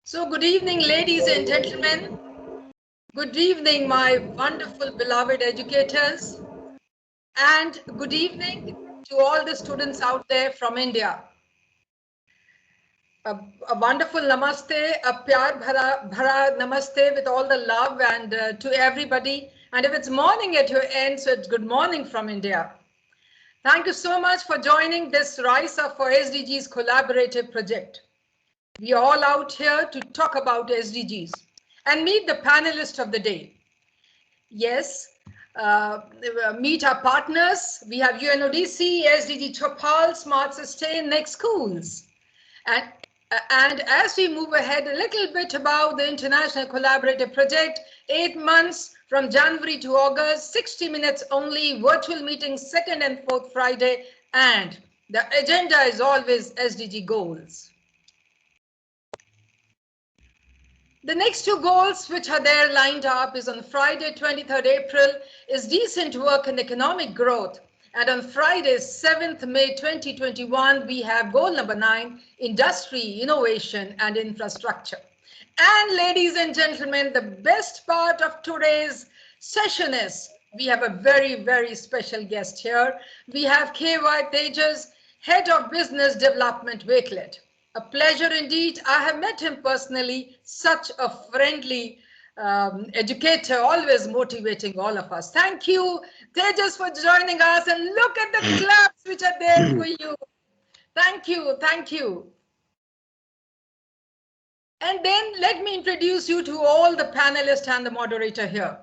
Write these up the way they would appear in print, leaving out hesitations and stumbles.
So good evening, ladies and gentlemen. Good evening, my wonderful beloved educators. And good evening to all the students out there from India. A wonderful namaste, a pyar bhara namaste with all the love and to everybody. And if it's morning at your end, so it's good morning from India. Thank you so much for joining this RiseUp4SDGs collaborative project. We are all out here to talk about SDGs and meet the panelists of the day. Yes, meet our partners. We have UNODC, SDG Chopal, Smart Sustain, Next Schools. And as we move ahead a little bit about the International Collaborative Project, 8 months from January to August, 60 minutes only, virtual meetings second and fourth Friday, and the agenda is always SDG goals. The next two goals which are there lined up is on Friday, 23rd April, is decent work and economic growth. And on Friday, 7th May 2021, we have goal number 9, industry, innovation and infrastructure. And ladies and gentlemen, the best part of today's session is we have a very, very special guest here. We have KY Tejas, Head of Business Development, Wakelet. A pleasure indeed. I have met him personally, such a friendly educator, always motivating all of us. Thank you, Tejas, for joining us. And look at the claps which are there for you. Thank you. Thank you. And then let me introduce you to all the panelists and the moderator here.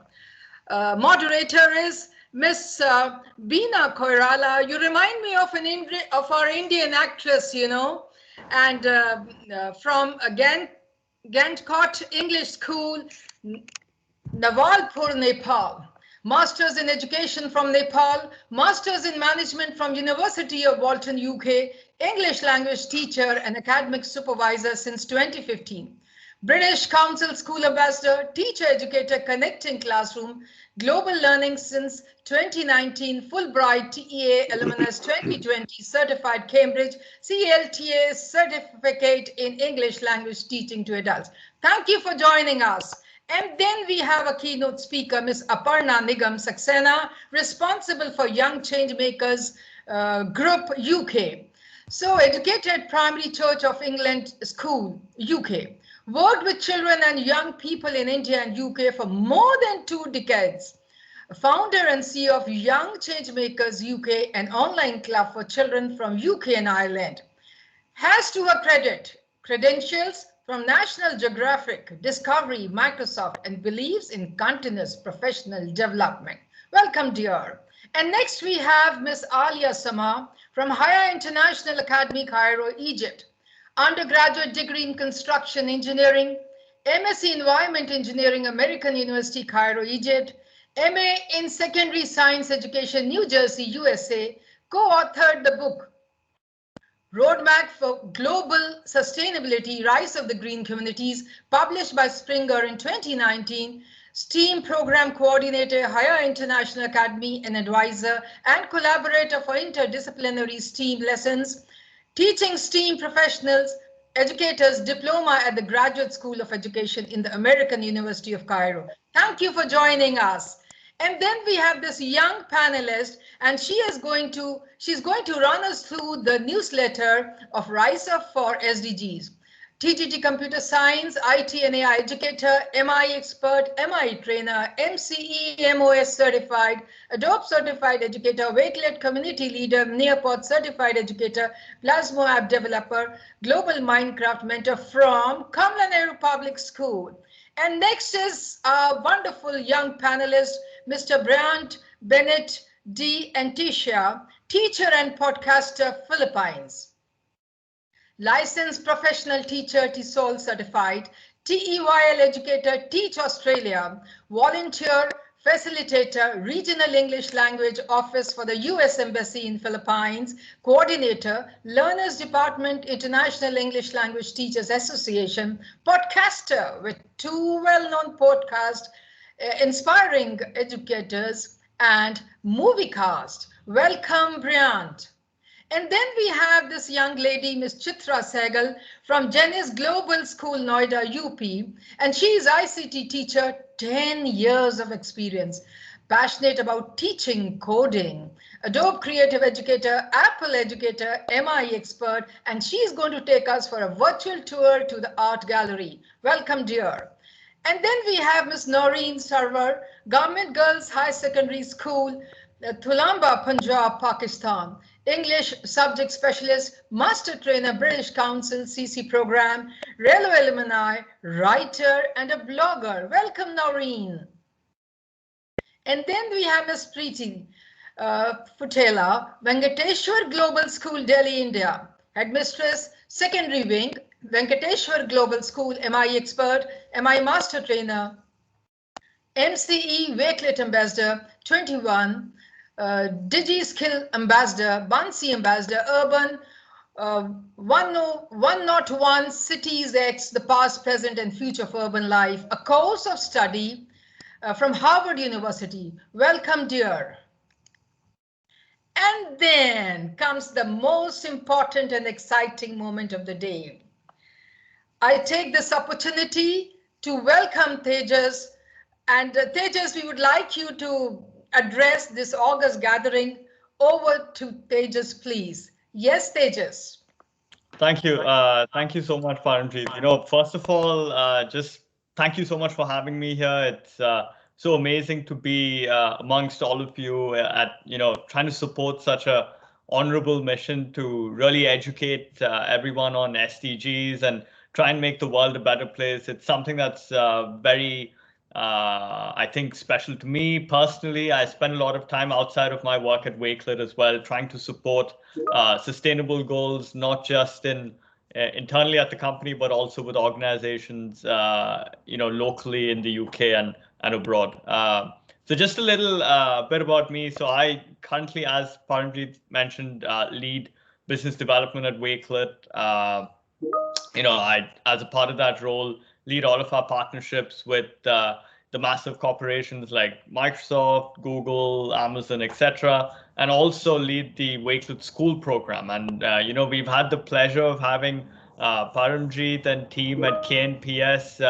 Moderator is Miss Beena Koirala. You remind me of our Indian actress, you know. And from Gandkot English School, Nawalpur, Nepal. Masters in Education from Nepal, Masters in Management from University of Walton, UK, English language teacher and academic supervisor since 2015. British Council School Ambassador, teacher educator connecting classroom, global learning since 2019, Fulbright TEA alumnus 2020, certified Cambridge, CLTA certificate in English language teaching to adults. Thank you for joining us. And then we have a keynote speaker, Ms. Aparna Nigam Saxena, responsible for Young Changemakers Group UK. So educated Primary Church of England School, UK. Worked with children and young people in India and UK for more than 2 decades. Founder and CEO of Young Changemakers UK, an online club for children from UK and Ireland. Has to her credit credentials from National Geographic, Discovery, Microsoft, and believes in continuous professional development. Welcome, dear. And next we have Ms. Alia Sama from Haya International Academy, Cairo, Egypt. Undergraduate degree in construction engineering, MSc Environment Engineering, American University, Cairo, Egypt, MA in Secondary Science Education, New Jersey, USA, co-authored the book Roadmap for Global Sustainability, Rise of the Green Communities, published by Springer in 2019, STEAM Program Coordinator, Haya International Academy, and advisor and collaborator for interdisciplinary STEAM lessons, teaching STEAM professionals, educators diploma at the Graduate School of Education in the American University of Cairo. Thank you for joining us. And then we have this young panelist, and she's going to run us through the newsletter of RiseUp4SDGs. TTT Computer Science, IT and AI educator, MI expert, MI trainer, MCE, MOS certified, Adobe certified educator, Wakelet community leader, Nearpod certified educator, Plasmo app developer, global Minecraft mentor from Kamla Nehru Public School. And next is our wonderful young panelist, Mr. Bryant Bennett D. Antisha, teacher and podcaster, Philippines. Licensed professional teacher, TESOL certified, TEYL educator, Teach Australia, volunteer, facilitator, regional English language office for the US Embassy in Philippines, coordinator, Learners Department, International English Language Teachers Association, podcaster with 2 well-known podcasts, inspiring educators, and movie cast. Welcome, Bryant. And then we have this young lady, Miss Chitra Sehgal from Genis Global School, Noida, UP. And she is ICT teacher, 10 years of experience, passionate about teaching coding, Adobe Creative Educator, Apple Educator, MI expert, and she's going to take us for a virtual tour to the art gallery. Welcome, dear. And then we have Miss Noreen Sarwar, Government Girls High Secondary School, Tulamba, Punjab, Pakistan. English subject specialist, master trainer, British Council, CC program, railway alumni, writer, and a blogger. Welcome, Noreen. And then we have Miss Preeti Futela, Venkateshwar Global School, Delhi, India. Headmistress, secondary wing, Venkateshwar Global School, MI expert, MI master trainer, MCE Wakelet ambassador, 21, DigiSkill ambassador, Bansi ambassador, urban, 101 Cities X, the past, present, and future of urban life, a course of study from Harvard University. Welcome, dear. And then comes the most important and exciting moment of the day. I take this opportunity to welcome Tejas. And Tejas, we would like you to address this August gathering. Over to Tejas, please. Yes, Tejas. Thank you. Thank you so much, Paramjeet. First of all, just thank you so much for having me here. It's so amazing to be amongst all of you trying to support such a honorable mission to really educate everyone on SDGs and try and make the world a better place. It's something that's very I think special to me personally. I spend a lot of time outside of my work at Wakelet as well, trying to support sustainable goals, not just internally at the company, but also with organizations, locally in the UK and abroad. So just a little bit about me. So I currently, as Paramjeet mentioned, lead business development at Wakelet. I, as a part of that role, lead all of our partnerships with the massive corporations like Microsoft, Google, Amazon, etc., and also lead the Wakelet School program. And we've had the pleasure of having Paramjeet and team at KNPS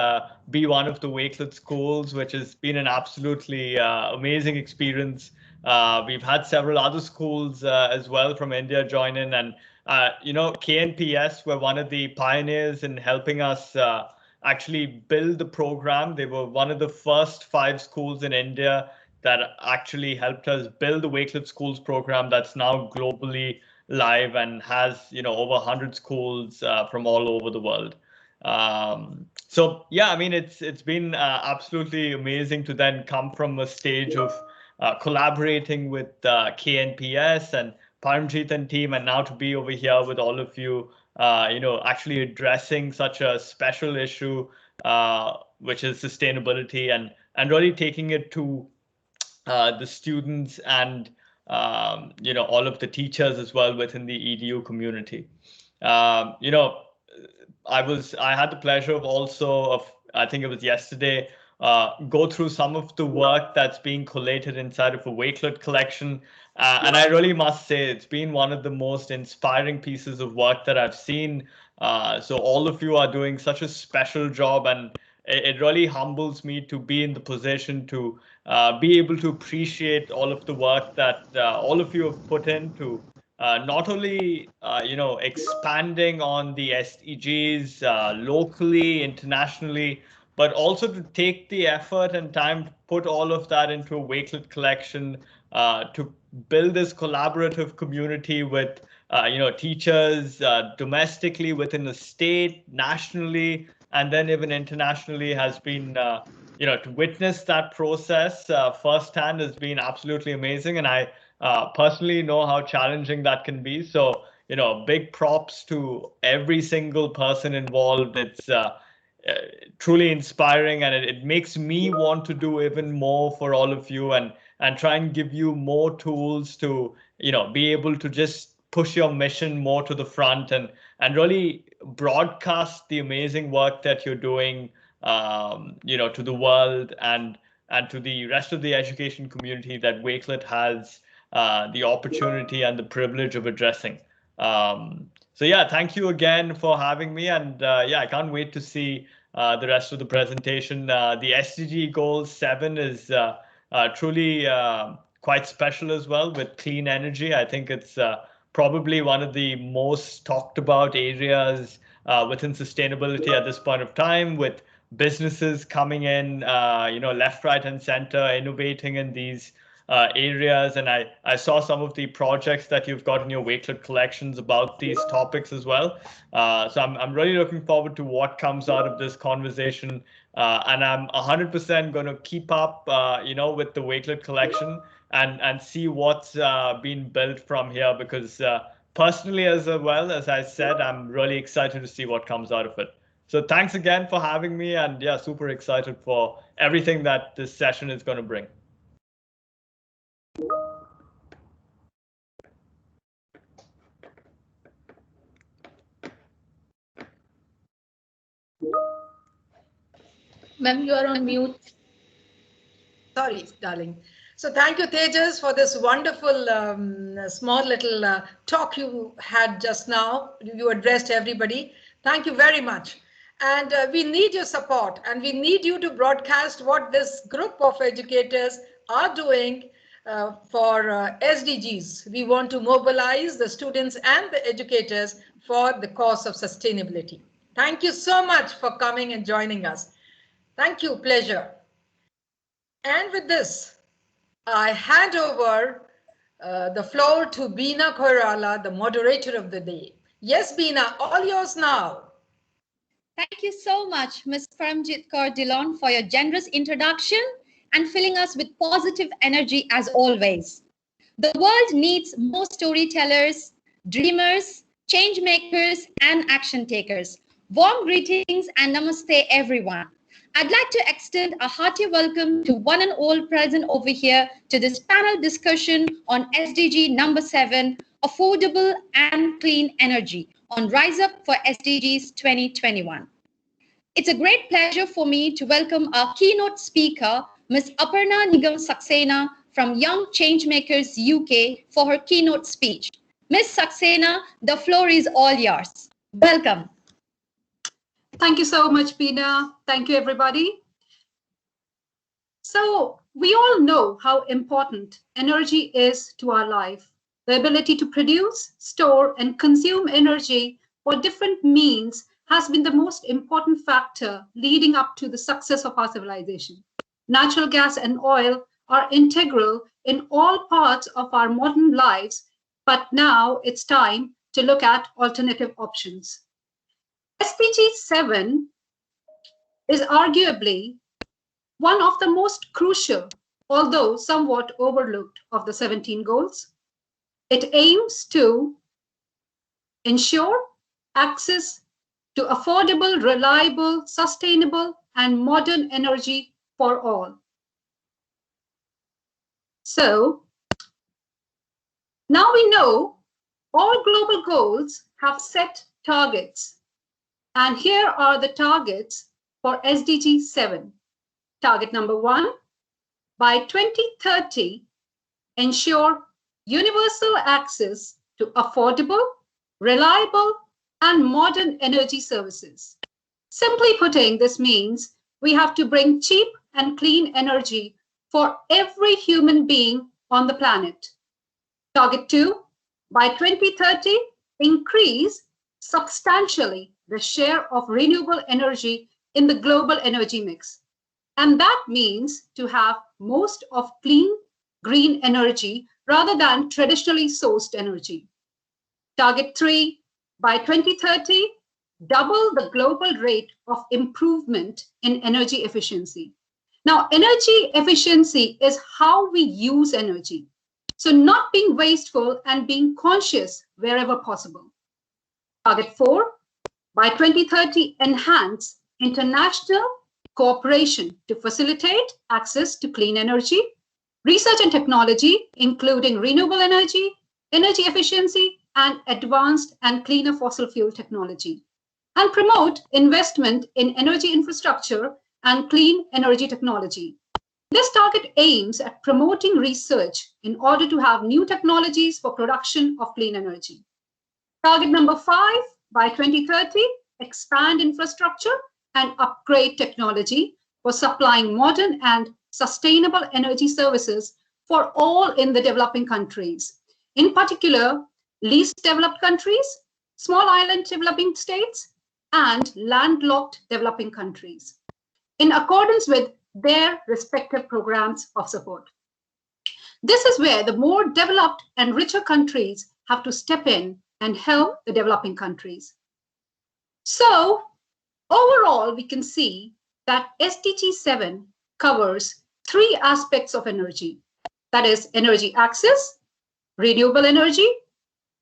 be one of the Wakelet schools, which has been an absolutely amazing experience. We've had several other schools as well from India join in, and KNPS were one of the pioneers in helping us actually build the program. They were one of the first 5 schools in India that actually helped us build the Wakelet Schools program that's now globally live and has over 100 schools from all over the world. So yeah, I mean, it's been absolutely amazing to then come from a stage of collaborating with KNPS and Paramjeet and team, and now to be over here with all of you, actually addressing such a special issue, which is sustainability, and really taking it to the students and all of the teachers as well within the EDU community. I had the pleasure of I think it was yesterday, go through some of the work that's being collated inside of a Wakelet collection. And I really must say it's been one of the most inspiring pieces of work that I've seen. So all of you are doing such a special job, and it really humbles me to be in the position to be able to appreciate all of the work that all of you have put into not only expanding on the SDGs locally, internationally, but also to take the effort and time to put all of that into a Wakelet collection to build this collaborative community with teachers domestically within the state, nationally, and then even internationally has been to witness that process firsthand has been absolutely amazing. And I personally know how challenging that can be. So big props to every single person involved. It's truly inspiring, and it makes me want to do even more for all of you and try and give you more tools to be able to just push your mission more to the front and really broadcast the amazing work that you're doing to the world, and and to the rest of the education community that Wakelet has the opportunity and the privilege of addressing. So yeah, thank you again for having me, and yeah, I can't wait to see the rest of the presentation. The SDG Goal 7 is truly quite special as well with clean energy. I think it's probably one of the most talked about areas within sustainability at this point of time, with businesses coming in, left, right, and center, innovating in these areas. And I saw some of the projects that you've got in your Wakelet collections about these topics as well. So I'm really looking forward to what comes out of this conversation. And I'm 100% going to keep up, with the Wakelet collection and see what's been built from here, because personally, as well, as I said, I'm really excited to see what comes out of it. So thanks again for having me, and yeah, super excited for everything that this session is going to bring. Ma'am, you are on mute. Sorry, darling. So thank you, Tejas, for this wonderful small little talk you had just now. You addressed everybody. Thank you very much. And we need your support, and we need you to broadcast what this group of educators are doing for SDGs. We want to mobilize the students and the educators for the cause of sustainability. Thank you so much for coming and joining us. Thank you, pleasure. And with this, I hand over the floor to Beena Koirala, the moderator of the day. Yes, Beena, all yours now. Thank you so much, Ms. Paramjit Kaur Dillon, for your generous introduction and filling us with positive energy as always. The world needs more storytellers, dreamers, change makers, and action takers. Warm greetings and namaste, everyone. I'd like to extend a hearty welcome to one and all present over here to this panel discussion on SDG number 7, Affordable and Clean Energy, on RiseUp4SDGs 2021. It's a great pleasure for me to welcome our keynote speaker, Ms. Aparna Nigam Saxena from Young Changemakers UK for her keynote speech. Ms. Saxena, the floor is all yours. Welcome. Thank you so much, Beena. Thank you, everybody. So we all know how important energy is to our life. The ability to produce, store, and consume energy for different means has been the most important factor leading up to the success of our civilization. Natural gas and oil are integral in all parts of our modern lives, but now it's time to look at alternative options. SDG 7 is arguably one of the most crucial, although somewhat overlooked, of the 17 goals. It aims to ensure access to affordable, reliable, sustainable, and modern energy for all. So now we know all global goals have set targets. And here are the targets for SDG 7. Target number 1, by 2030, ensure universal access to affordable, reliable, and modern energy services. Simply putting, this means we have to bring cheap and clean energy for every human being on the planet. Target 2, by 2030, increase substantially the share of renewable energy in the global energy mix. And that means to have most of clean, green energy rather than traditionally sourced energy. Target 3, by 2030, double the global rate of improvement in energy efficiency. Now, energy efficiency is how we use energy. So not being wasteful and being conscious wherever possible. Target 4, by 2030, enhance international cooperation to facilitate access to clean energy, research and technology, including renewable energy, energy efficiency, and advanced and cleaner fossil fuel technology, and promote investment in energy infrastructure and clean energy technology. This target aims at promoting research in order to have new technologies for production of clean energy. Target number 5, by 2030, expand infrastructure and upgrade technology for supplying modern and sustainable energy services for all in the developing countries. In particular, least developed countries, small island developing states, and landlocked developing countries, in accordance with their respective programs of support. This is where the more developed and richer countries have to step in and help the developing countries. So overall, we can see that SDG 7 covers 3 aspects of energy. That is energy access, renewable energy,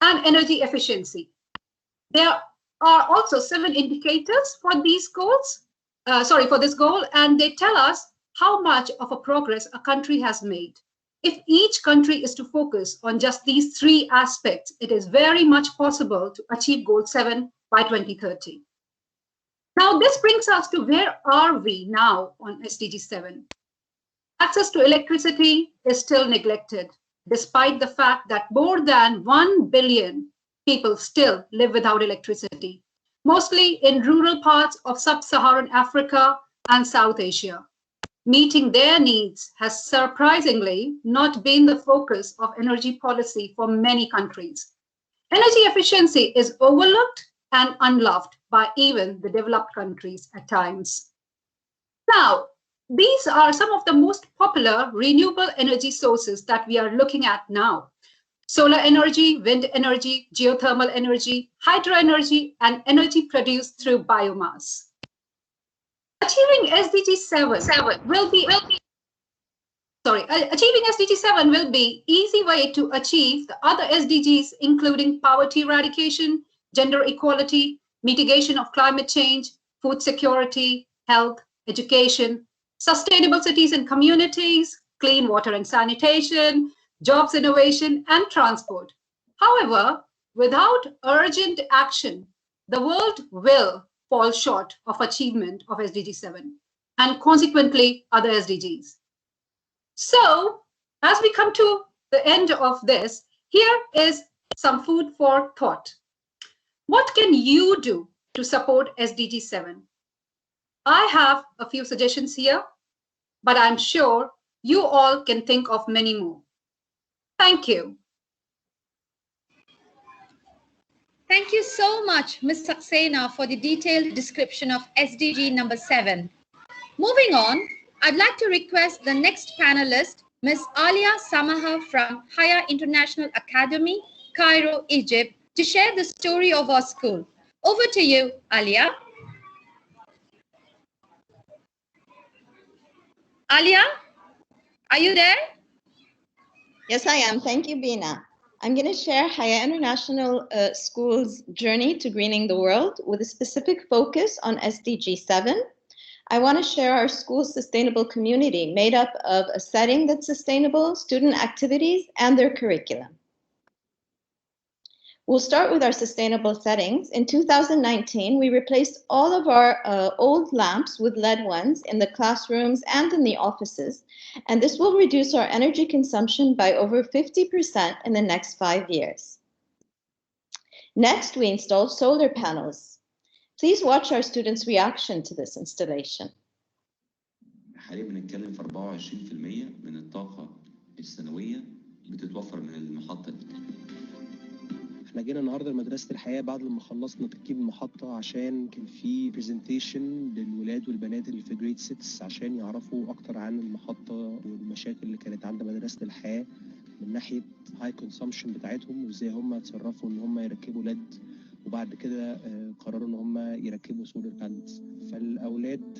and energy efficiency. There are also 7 indicators for these goals, for this goal, and they tell us how much of a progress a country has made. If each country is to focus on just these 3 aspects, it is very much possible to achieve goal 7 by 2030. Now, this brings us to where are we now on SDG 7? Access to electricity is still neglected, despite the fact that more than 1 billion people still live without electricity, mostly in rural parts of sub-Saharan Africa and South Asia. Meeting their needs has surprisingly not been the focus of energy policy for many countries. Energy efficiency is overlooked and unloved by even the developed countries at times. Now, these are some of the most popular renewable energy sources that we are looking at now. Solar energy, wind energy, geothermal energy, hydro energy, and energy produced through biomass. Achieving SDG 7 will be easy way to achieve the other SDGs, including poverty eradication, gender equality, mitigation of climate change, food security, health, education, sustainable cities and communities, clean water and sanitation, jobs innovation, and transport. However, without urgent action, the world will fall short of achievement of SDG 7 and consequently other SDGs. So, as we come to the end of this, here is some food for thought. What can you do to support SDG 7? I have a few suggestions here, but I'm sure you all can think of many more. Thank you. Thank you so much, Ms. Saxena, for the detailed description of SDG number 7. Moving on, I'd like to request the next panelist, Ms. Alia Samaha from Haya International Academy, Cairo, Egypt, to share the story of our school. Over to you, Alia. Alia, are you there? Yes, I am. Thank you, Bina. I'm going to share Haya International School's journey to greening the world with a specific focus on SDG 7. I want to share our school's sustainable community made up of a setting that's sustainable, student activities, and their curriculum. We'll start with our sustainable settings. In 2019, we replaced all of our old lamps with LED ones in the classrooms and in the offices, and this will reduce our energy consumption by over 50% in the next 5 years. Next, we installed solar panels. Please watch our students' reaction to this installation. حاليا بنتكلم في 24% من الطاقة السنوية بتتوفر من المحطة دي. احنا جينا النهارده لمدرسة الحياة بعد لما خلصنا تركيب المحطة عشان كان في برزنتيشن للولاد والبنات اللي في جريد 6 عشان يعرفوا أكتر عن المحطة والمشاكل اللي كانت عند مدرسة الحياة من ناحية هاي كونسومشن بتاعتهم وازاي هم اتصرفوا ان هم يركبوا ليد وبعد كده قرروا ان هم يركبوا سولار بانلز. فالاولاد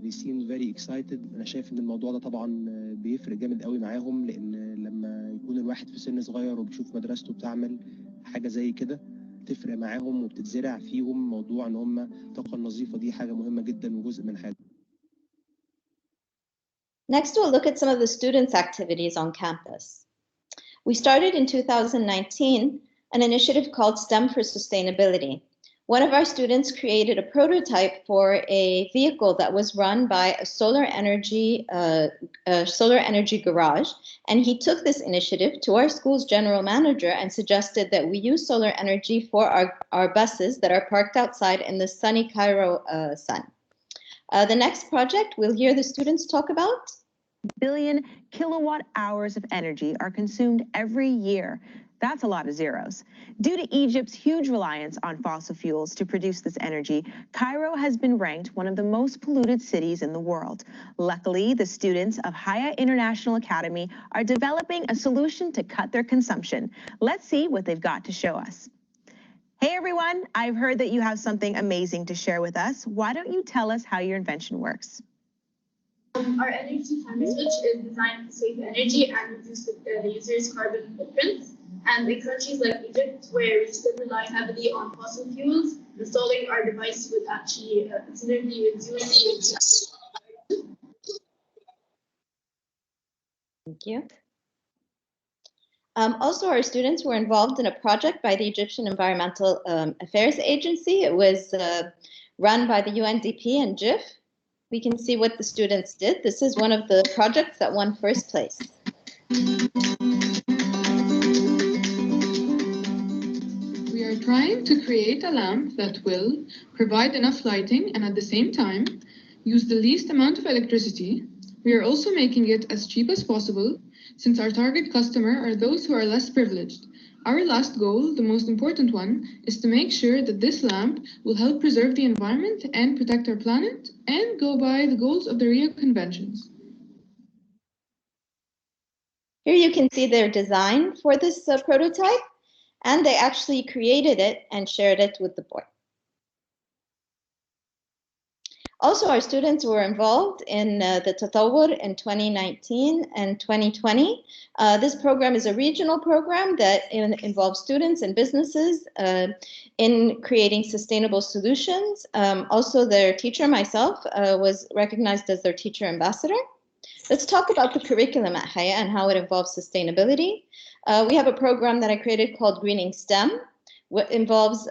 they seem very excited. انا شايف ان الموضوع ده طبعا بيفرق جامد قوي معاهم لان لما يكون الواحد في سن صغير وبيشوف مدرسته بتعمل حاجه زي كده تفرق معاهم وبتتزرع فيهم موضوع ان هم الطاقه النظيفه دي حاجه مهمه جدا وجزء من حياتهم. Next, we'll look at some of the students' activities on campus. We started in 2019 an initiative called STEM for Sustainability, One of our students created a prototype for a vehicle that was run by a solar energy garage. And he took this initiative to our school's general manager and suggested that we use solar energy for our buses that are parked outside in the sunny Cairo sun. The next project we'll hear the students talk about. Billion kilowatt hours of energy are consumed every year. That's a lot of zeros. Due to Egypt's huge reliance on fossil fuels to produce this energy, Cairo has been ranked one of the most polluted cities in the world. Luckily, the students of Haya International Academy are developing a solution to cut their consumption. Let's see what they've got to show us. Hey everyone, I've heard that you have something amazing to share with us. Why don't you tell us how your invention works? Our energy time switch is designed to save energy and reduce the user's carbon footprint. And in countries like Egypt, where we still rely heavily on fossil fuels, installing our device would actually considerably reduce. Thank you. Also, our students were involved in a project by the Egyptian Environmental Affairs Agency. It was run by the UNDP and GIF. We can see what the students did. This is one of the projects that won first place. We are trying to create a lamp that will provide enough lighting and at the same time use the least amount of electricity. We are also making it as cheap as possible since our target customer are those who are less privileged. Our last goal, the most important one, is to make sure that this lamp will help preserve the environment and protect our planet and go by the goals of the Rio Conventions. Here you can see their design for this prototype, and they actually created it and shared it with the board. Also, our students were involved in the Tatawwur in 2019 and 2020. This program is a regional program that involves students and businesses in creating sustainable solutions. Also, their teacher, myself, was recognized as their teacher ambassador. Let's talk about the curriculum at Haya and how it involves sustainability. We have a program that I created called Greening STEM, which involves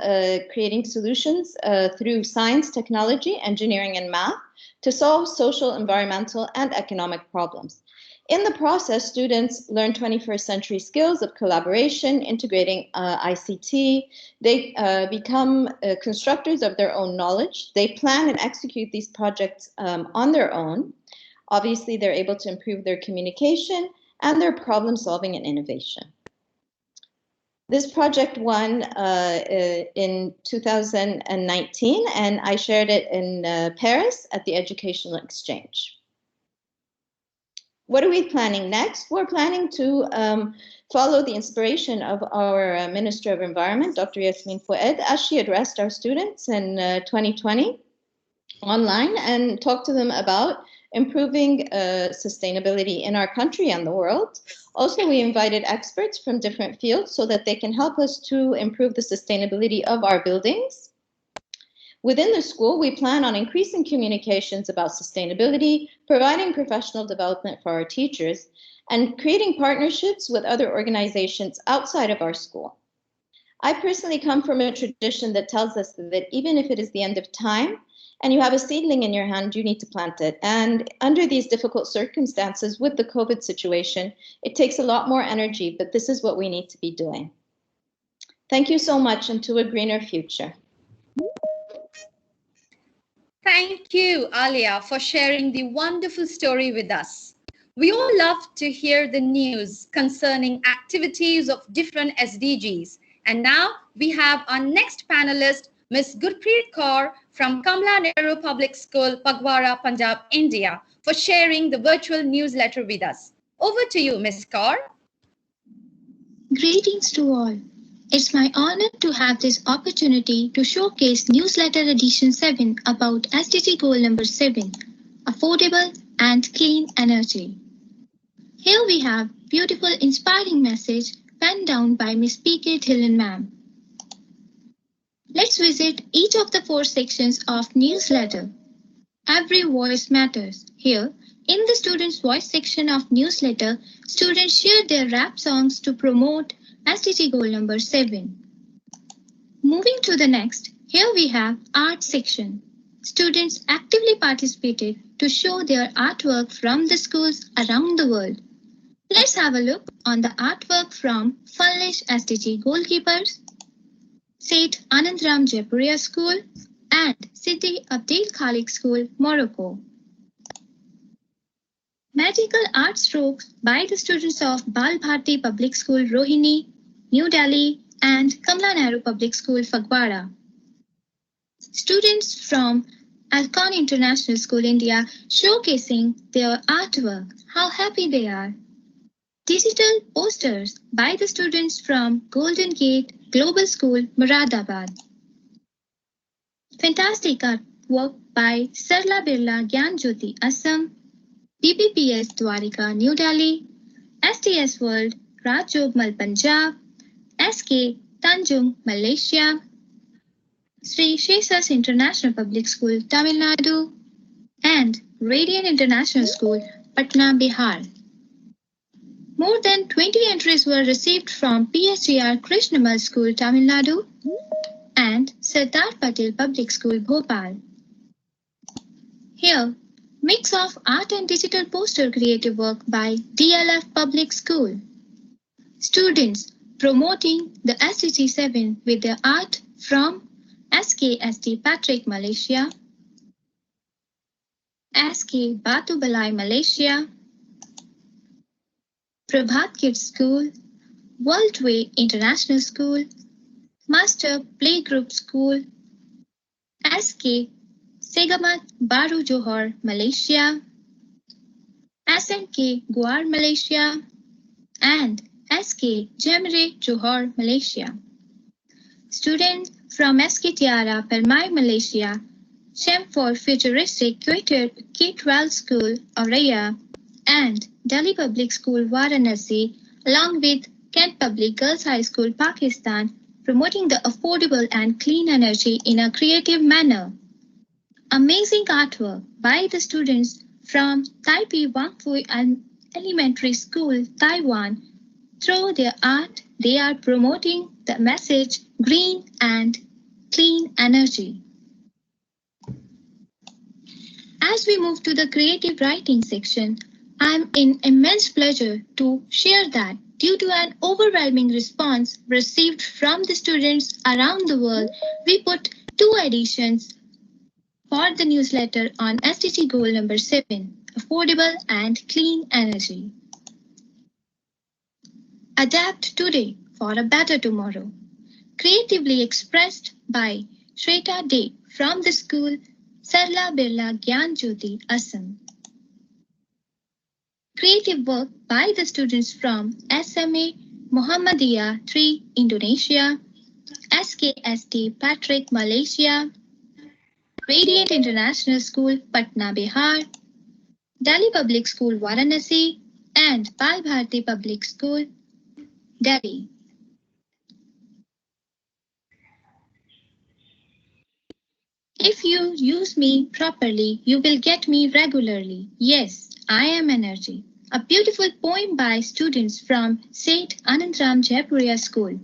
creating solutions through science, technology, engineering, and math to solve social, environmental, and economic problems. In the process, students learn 21st century skills of collaboration, integrating ICT. They become constructors of their own knowledge. They plan and execute these projects on their own. Obviously, they're able to improve their communication and their problem solving and innovation. This project won in 2019, and I shared it in Paris at the Educational Exchange. What are we planning next? We're planning to follow the inspiration of our Minister of Environment, Dr. Yasmin Fouad, as she addressed our students in 2020 online and talked to them about improving sustainability in our country and the world. Also, we invited experts from different fields so that they can help us to improve the sustainability of our buildings. Within the school, we plan on increasing communications about sustainability, providing professional development for our teachers, and creating partnerships with other organizations outside of our school. I personally come from a tradition that tells us that even if it is the end of time, and you have a seedling in your hand, you need to plant it. And under these difficult circumstances with the COVID situation, it takes a lot more energy, but this is what we need to be doing. Thank you so much, and to a greener future. Thank you, Alia, for sharing the wonderful story with us. We all love to hear the news concerning activities of different SDGs. And now we have our next panelist, Ms. Gurpreet Kaur from Kamla Nehru Public School, Pagwara, Punjab, India, for sharing the virtual newsletter with us. Over to you, Ms. Kaur. Greetings to all. It's my honor to have this opportunity to showcase Newsletter Edition 7 about SDG Goal number 7, Affordable and Clean Energy. Here we have beautiful inspiring message penned down by Ms. P.K. Dhillon ma'am. Let's visit each of the 4 sections of newsletter. Every voice matters. Here, in the students' voice section of newsletter, students share their rap songs to promote SDG Goal number 7. Moving to the next, Here we have art section. Students actively participated to show their artwork from the schools around the world. Let's have a look on the artwork from Funlish SDG Goalkeepers, St. Anandram Jaipuria School, and City Abdel Khalik School, Morocco. Magical art strokes by the students of Bal Bharti Public School, Rohini, New Delhi, and Kamla Nehru Public School, Phagwara. Students from Alcon International School, India, showcasing their artwork. How happy they are. Digital posters by the students from Golden Gate Global School, Muradabad. Fantastic artwork by Sarla Birla Gyan Jyoti, Assam, BBPS Dwarika, New Delhi, STS World, Rajogmal, Punjab, SK Tanjung, Malaysia, Sri Shesas International Public School, Tamil Nadu, and Radiant International School, Patna, Bihar. More than 20 entries were received from PSGR Krishnamal School, Tamil Nadu, and Sardar Patel Public School, Bhopal. Here, mix of art and digital poster creative work by DLF Public School. Students promoting the SDG 7 with their art from SKSD Patrick, Malaysia, SK Batu Balai, Malaysia, Prabhat Kids School, World Way International School, Master Playgroup School, SK Segamat Baru Johor, Malaysia, SNK Guar, Malaysia, and SK Jemre Johor, Malaysia. Students from SK Tiara, Permai, Malaysia, SHEM for Futuristic K-12 School, Auraya, and Delhi Public School, Varanasi, along with Kent Public Girls High School, Pakistan, promoting the affordable and clean energy in a creative manner. Amazing artwork by the students from Taipei Wangfui Elementary School, Taiwan. Through their art, they are promoting the message green and clean energy. As we move to the creative writing section, I'm in immense pleasure to share that due to an overwhelming response received from the students around the world, we put 2 editions for the newsletter on SDG goal number 7, affordable and clean energy. Adapt today for a better tomorrow. Creatively expressed by Shweta De from the school Sarla Birla Gyan Jyoti, Assam. Creative work by the students from SMA Muhammadiyah 3, Indonesia, SKSD Patrick, Malaysia, Radiant International School, Patna, Bihar, Delhi Public School, Varanasi, and Bal Bharti Public School, Delhi. If you use me properly, you will get me regularly. Yes, I am energy. A beautiful poem by students from St. Anandram Jaipuria School.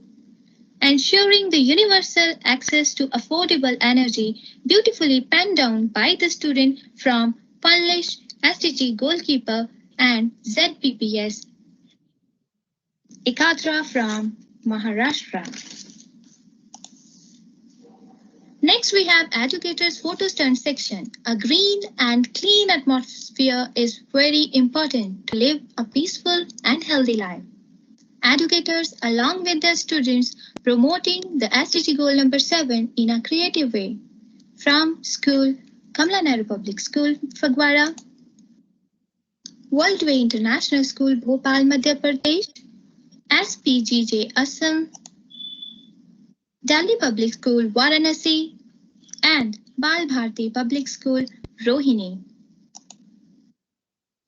Ensuring the universal access to affordable energy, beautifully penned down by the student from Funlish SDG Goalkeeper and ZPPS Ekadra from Maharashtra. Next, we have Educators Photo Stunt section. A green and clean atmosphere is very important to live a peaceful and healthy life. Educators, along with their students, promoting the SDG goal number 7 in a creative way. From school, Kamla Nehru Public School, Phagwara, World Way International School, Bhopal, Madhya Pradesh, SPGJ, Assam, Delhi Public School, Varanasi, and Bal Bharti Public School, Rohini.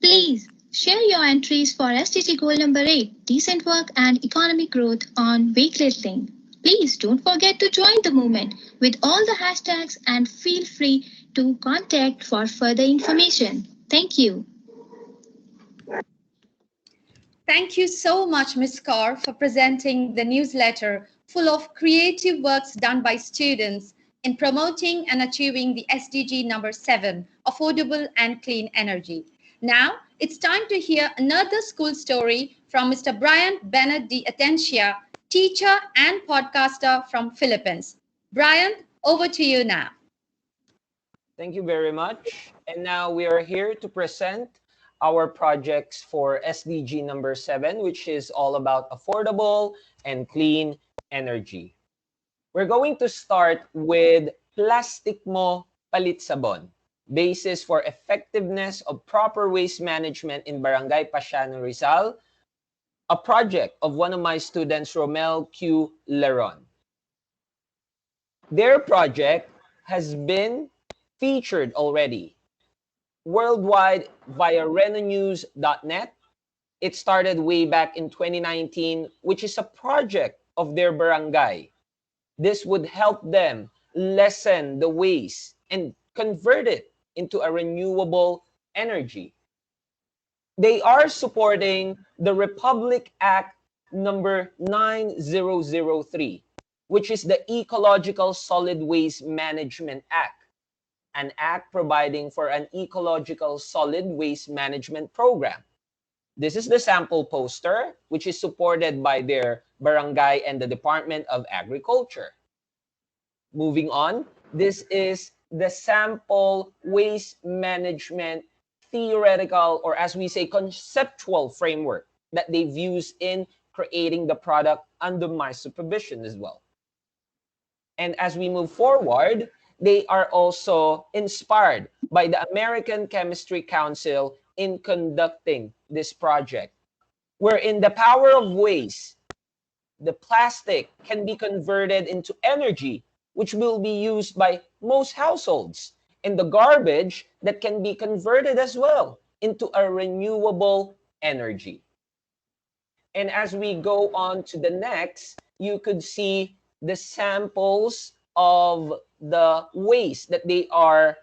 Please share your entries for SDG goal number 8, decent work and economic growth on Wakelet link. Please don't forget to join the movement with all the hashtags and feel free to contact for further information. Thank you. Thank you so much, Ms. Kaur, for presenting the newsletter full of creative works done by students in promoting and achieving the SDG number 7, affordable and clean energy. Now, it's time to hear another school story from Mr. Brian Bennett de Atencia, teacher and podcaster from Philippines. Brian, over to you now. Thank you very much. And now we are here to present our projects for SDG number 7, which is all about affordable and clean energy. We're going to start with Plastic Mo Palit Sabon, basis for effectiveness of proper waste management in Barangay Pasiano, Rizal, a project of one of my students, Romel Q. Leron. Their project has been featured already worldwide via renonews.net. It started way back in 2019, which is a project of their barangay. This would help them lessen the waste and convert it into a renewable energy. They are supporting the Republic Act number 9003, which is the Ecological Solid Waste Management Act, an act providing for an ecological solid waste management program. This is the sample poster, which is supported by their barangay and the Department of Agriculture. Moving on, this is the sample waste management theoretical, or as we say, conceptual framework that they've used in creating the product under my supervision as well. And as we move forward, they are also inspired by the American Chemistry Council in conducting this project, wherein the power of waste, the plastic, can be converted into energy, which will be used by most households, and the garbage that can be converted as well into a renewable energy. And as we go on to the next, you could see the samples of the waste that they are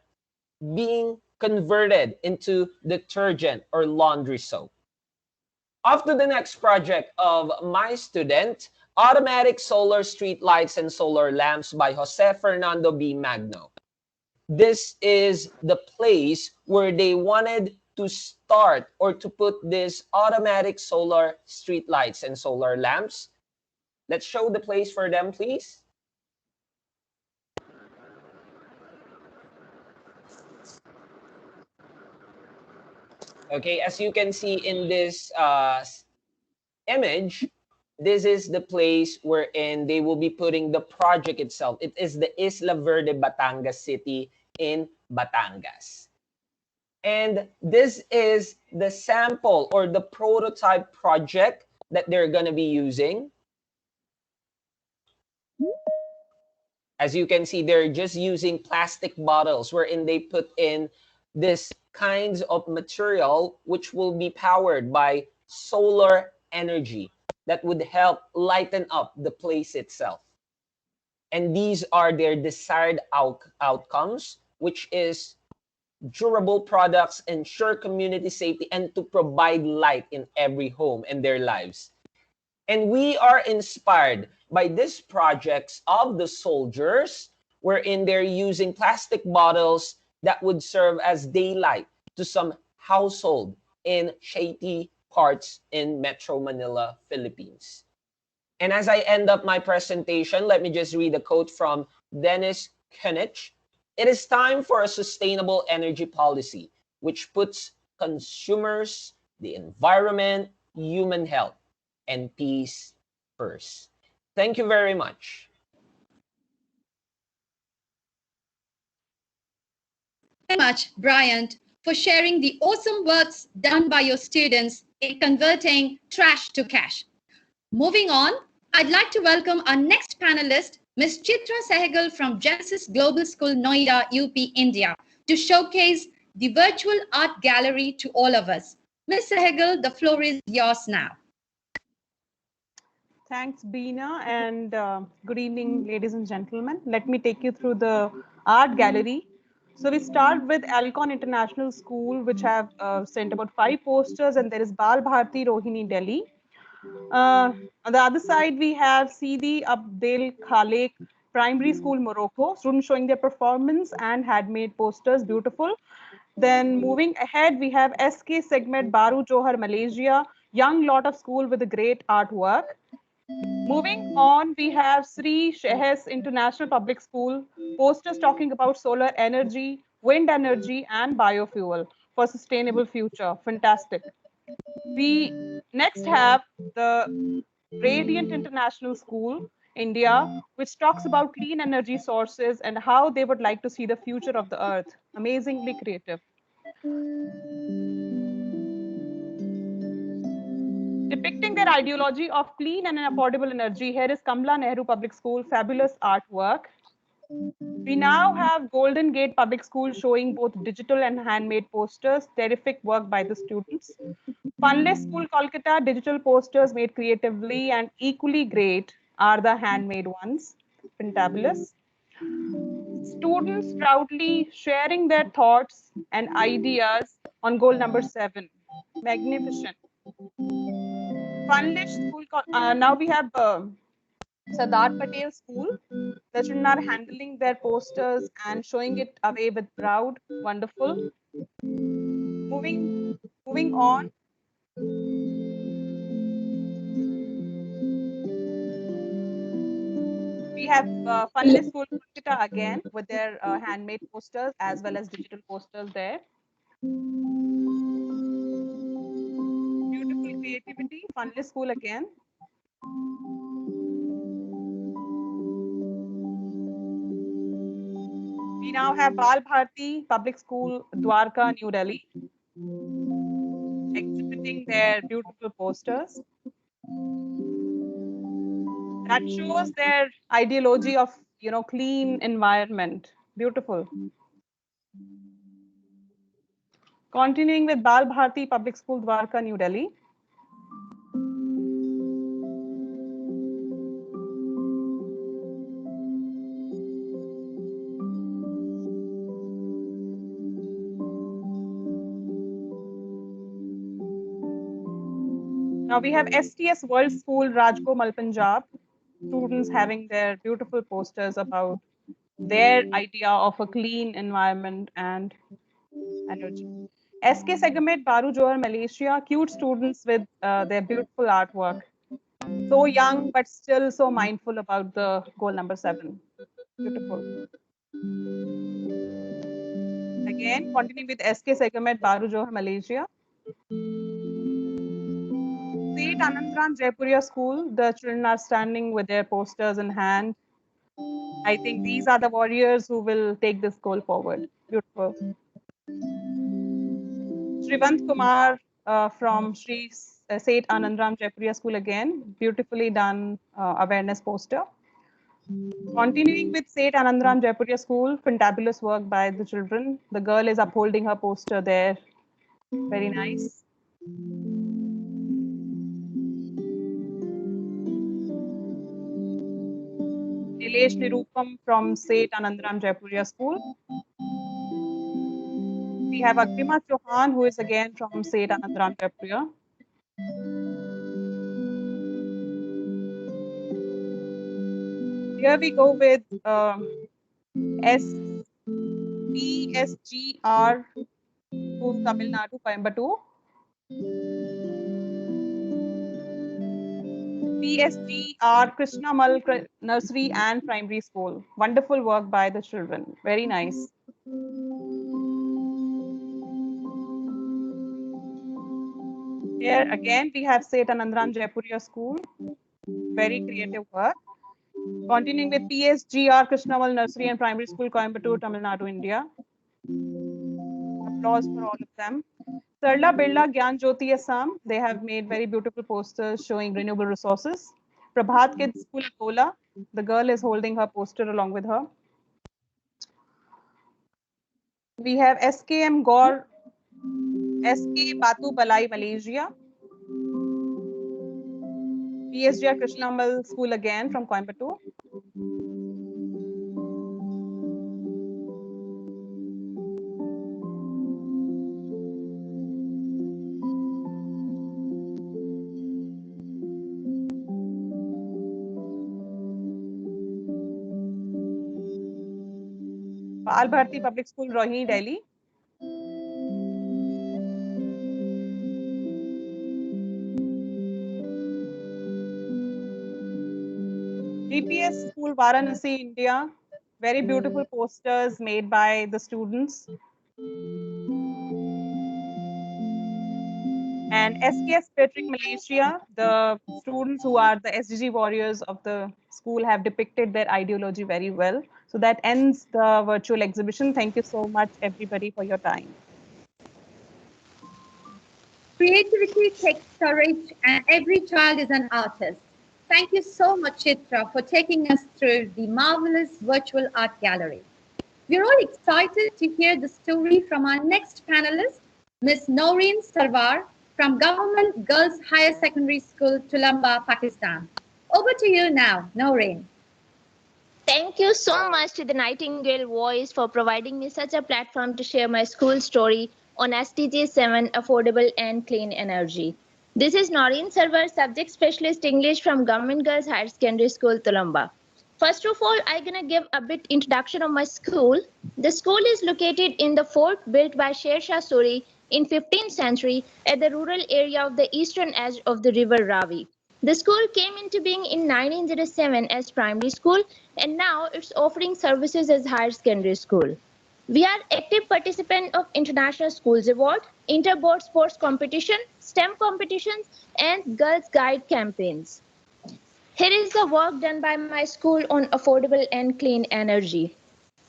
being converted into detergent or laundry soap. After the next project of my student, Automatic Solar Street Lights and Solar Lamps by Jose Fernando B. Magno. This is the place where they wanted to start or to put this automatic solar street lights and solar lamps. Let's show the place for them, please. Okay, as you can see in this image, this is the place wherein they will be putting the project itself. It is the Isla Verde, Batangas City in Batangas. And this is the sample or the prototype project that they're going to be using. As you can see, they're just using plastic bottles wherein they put in this kinds of material which will be powered by solar energy that would help lighten up the place itself. And these are their desired outcomes, which is durable products, ensure community safety, and to provide light in every home and their lives. And we are inspired by these projects of the soldiers, wherein they're using plastic bottles that would serve as daylight to some household in shady parts in Metro Manila, Philippines. And as I end up my presentation, let me just read a quote from Dennis Kunich. It is time for a sustainable energy policy which puts consumers, the environment, human health, and peace first. Thank you very much. Thank you very much, Bryant, for sharing the awesome works done by your students in converting trash to cash. Moving on, I'd like to welcome our next panelist, Ms. Chitra Sehgal from Genesis Global School, Noida, UP, India, to showcase the virtual art gallery to all of us. Ms. Sehgal, the floor is yours now. Thanks, Beena, and good evening, ladies and gentlemen. Let me take you through the art gallery. So we start with Alcon International School, which have sent about 5 posters, and there is Bal Bharti Rohini, Delhi. On the other side, we have Sidi Abdel Khalik Primary School, Morocco. Students showing their performance and handmade posters, beautiful. Then moving ahead, we have SK segment, Baru Johar, Malaysia. Young lot of school with a great artwork. Moving on, we have Sri Shehes International Public School, posters talking about solar energy, wind energy, and biofuel for sustainable future. Fantastic. We next have the Radiant International School, India, which talks about clean energy sources and how they would like to see the future of the earth. Amazingly creative. Depicting their ideology of clean and affordable energy, here is Kamla Nehru Public School, fabulous artwork. We now have Golden Gate Public School showing both digital and handmade posters, terrific work by the students. Funless School, Kolkata, digital posters made creatively and equally great are the handmade ones. Fantabulous. Students proudly sharing their thoughts and ideas on goal number 7. Magnificent. Funless School, now we have Sardar Patel School. The children are handling their posters and showing it away with proud. Wonderful. Moving on. We have Funless School Kolkata again with their handmade posters as well as digital posters there. Beautiful creativity. Funless School again. We now have Bal Bharati Public School, Dwarka, New Delhi, exhibiting their beautiful posters. That shows their ideology of, clean environment. Beautiful. Continuing with Bal Bharati Public School, Dwarka, New Delhi. Now we have STS World School, Rajkomal, Punjab. Students having their beautiful posters about their idea of a clean environment and energy. SK Segamet, Baru Johar, Malaysia. Cute students with their beautiful artwork. So young, but still so mindful about the goal number 7. Beautiful. Again, continuing with SK Segamet, Baru Johar, Malaysia. St. Anandram Jaipuria School, the children are standing with their posters in hand. I think these are the warriors who will take this goal forward. Beautiful. Srivant Kumar from St. Anandram Jaipuria School again, beautifully done awareness poster. Continuing with St. Anandram Jaipuria School, fantabulous work by the children. The girl is upholding her poster there. Very nice. Nilesh Nirupam from St. Anandram Jaipuria School. We have Agrima Chauhan, who is again from St. Anandram Jaipuria. Here we go with PSGR School, Tamil Nadu, Coimbatore. PSGR Krishnamal Nursery and Primary School. Wonderful work by the children. Very nice. Here again, we have St. Anandram Jaipuria School. Very creative work. Continuing with PSGR Krishnamal Nursery and Primary School, Coimbatore, Tamil Nadu, India. Applause for all of them. Sarla Birla Gyan Jyoti Assam. They have made very beautiful posters showing renewable resources. Prabhat Kids School, Akola. The girl is holding her poster along with her. We have SKM Gaur, SK Batu Balai, Malaysia. PSGR Krishnamal School again from Coimbatore. Pal Bharti Public School, Rohini, Delhi. DPS School, Varanasi, India. Very beautiful posters made by the students. And SPS Patrick, Malaysia. The students who are the SDG warriors of the school have depicted their ideology very well. So that ends the virtual exhibition. Thank you so much, everybody, for your time. Creativity takes courage, and every child is an artist. Thank you so much, Chitra, for taking us through the marvelous virtual art gallery. We're all excited to hear the story from our next panelist, Ms. Noreen Sarwar from Government Girls Higher Secondary School, Tulamba, Pakistan. Over to you now, Noreen. Thank you so much to the Nightingale Voice for providing me such a platform to share my school story on SDG 7 Affordable and Clean Energy. This is Noreen Sarwar, Subject Specialist English from Government Girls Higher Secondary School, Tulamba. First of all, I'm going to give a bit introduction of my school. The school is located in the fort built by Sher Shah Suri in 15th century at the rural area of the eastern edge of the river Ravi. The school came into being in 1907 as primary school, and now it's offering services as higher secondary school. We are active participant of International Schools Award, inter-board sports competition, STEM competitions, and Girls Guide campaigns. Here is the work done by my school on affordable and clean energy.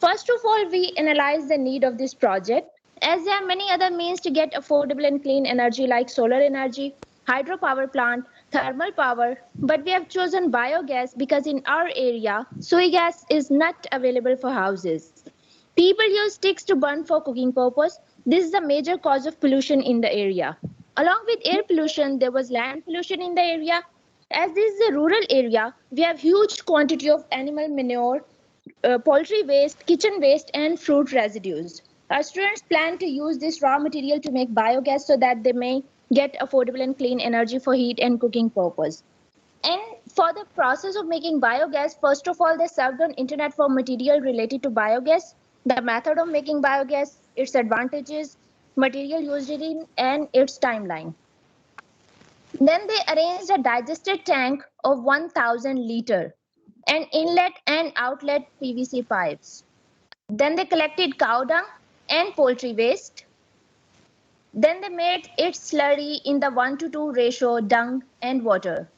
First of all, we analyze the need of this project, as there are many other means to get affordable and clean energy like solar energy, hydropower plant, thermal power, but we have chosen biogas because in our area, soy gas is not available for houses. People use sticks to burn for cooking purpose. This is a major cause of pollution in the area. Along with air pollution, there was land pollution in the area. As this is a rural area, we have huge quantity of animal manure, poultry waste, kitchen waste, and fruit residues. Our students plan to use this raw material to make biogas so that they may get affordable and clean energy for heat and cooking purpose. And for the process of making biogas, first of all, they searched on internet for material related to biogas, the method of making biogas, its advantages, material used in, and its timeline. Then they arranged a digester tank of 1,000 liter and inlet and outlet PVC pipes. Then they collected cow dung and poultry waste. Then they made its slurry in the 1:2 ratio dung and water.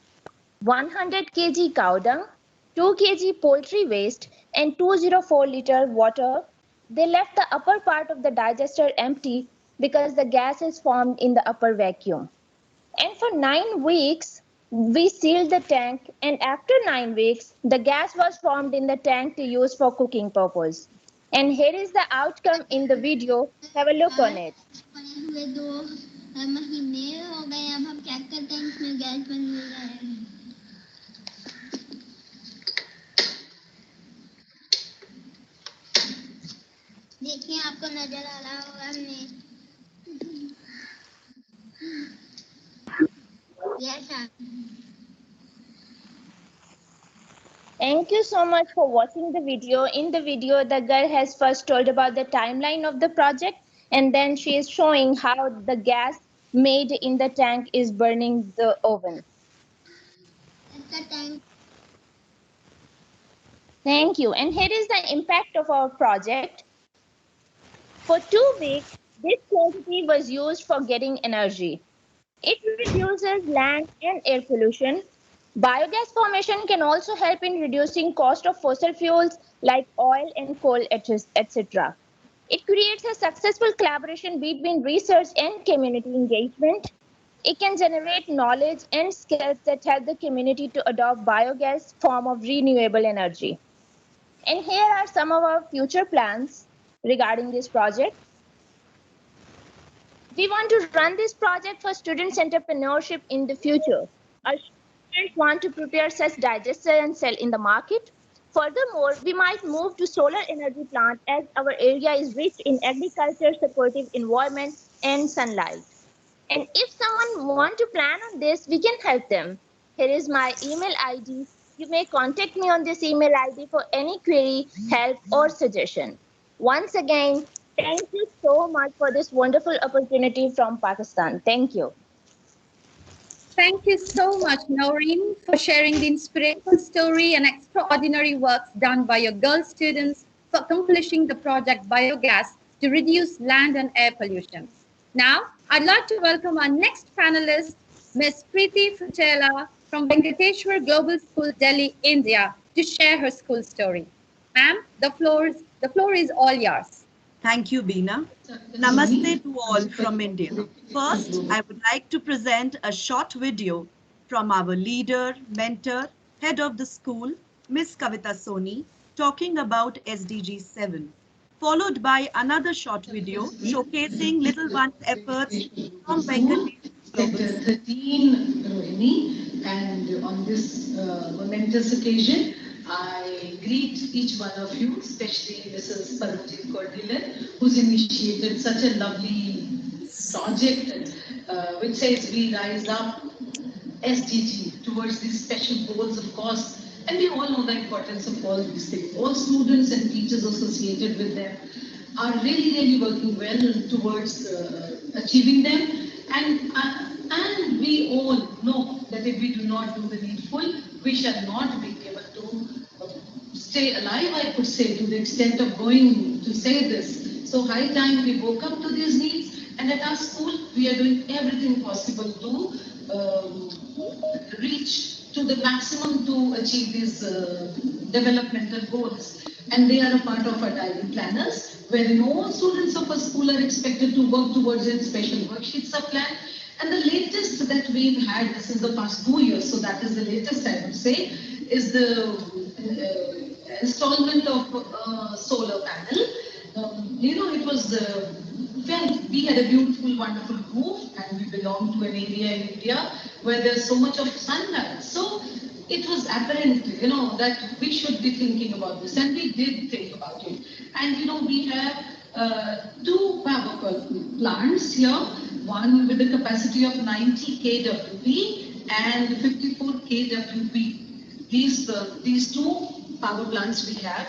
100 kg cow dung, 2 kg poultry waste, and 204 liter water. They left the upper part of the digester empty because the gas is formed in the upper vacuum. And for 9 weeks, we sealed the tank, and after 9 weeks, the gas was formed in the tank to use for cooking purpose. And here is the outcome in the video. Have a look on it. देखिए आपको नजर आ रहा होगा हमने Thank you so much for watching the video. In the video, the girl has first told about the timeline of the project, and then she is showing how the gas made in the tank is burning the oven. Thank you. And here is the impact of our project. For 2 weeks, this quantity was used for getting energy. It reduces land and air pollution. Biogas formation can also help in reducing cost of fossil fuels like oil and coal, etc. It creates a successful collaboration between research and community engagement. It can generate knowledge and skills that help the community to adopt biogas form of renewable energy. And here are some of our future plans regarding this project. We want to run this project for students' entrepreneurship in the future. Our students want to prepare such digesters and sell in the market. Furthermore, we might move to solar energy plant as our area is rich in agriculture, supportive environment, and sunlight. And if someone wants to plan on this, we can help them. Here is my email ID. You may contact me on this email ID for any query, help, or suggestion. Once again, thank you so much for this wonderful opportunity from Pakistan. Thank you. Thank you so much, Noreen, for sharing the inspirational story and extraordinary works done by your girl students for accomplishing the project Biogas to reduce land and air pollution. Now, I'd like to welcome our next panelist, Ms. Preeti Futela from Venkateshwar Global School, Delhi, India, to share her school story. Ma'am, the floor is all yours. Thank you, Beena. Namaste to all from India. First, I would like to present a short video from our leader, mentor, head of the school, Miss Kavita Soni, talking about SDG 7, followed by another short video showcasing little one's efforts from Venkatesh Global Sector 13, Rohini, and on this momentous occasion, I greet each one of you, especially Mrs. Paramjit Cordilan, who's initiated such a lovely project which says we rise up SDG towards these special goals, of course, and we all know the importance of all these things. All students and teachers associated with them are really working well towards achieving them, and we all know that if we do not do the needful, we shall not be able to stay alive, I could say, to the extent of going to say this. So high time we woke up to these needs, and at our school we are doing everything possible to reach to the maximum to achieve these developmental goals. And they are a part of our diary planners, where all students of our school are expected to work towards it. Special worksheets are planned. And the latest that we've had, this is the past 2 years, so that is the latest I would say, is the installment of solar panel. It was, we had a beautiful, wonderful roof, and we belong to an area in India where there's so much of sunlight. So it was apparent, that we should be thinking about this, and we did think about it. And, we have 2 power plants here, one with a capacity of 90 kWp and 54 kWp. These 2 power plants we have.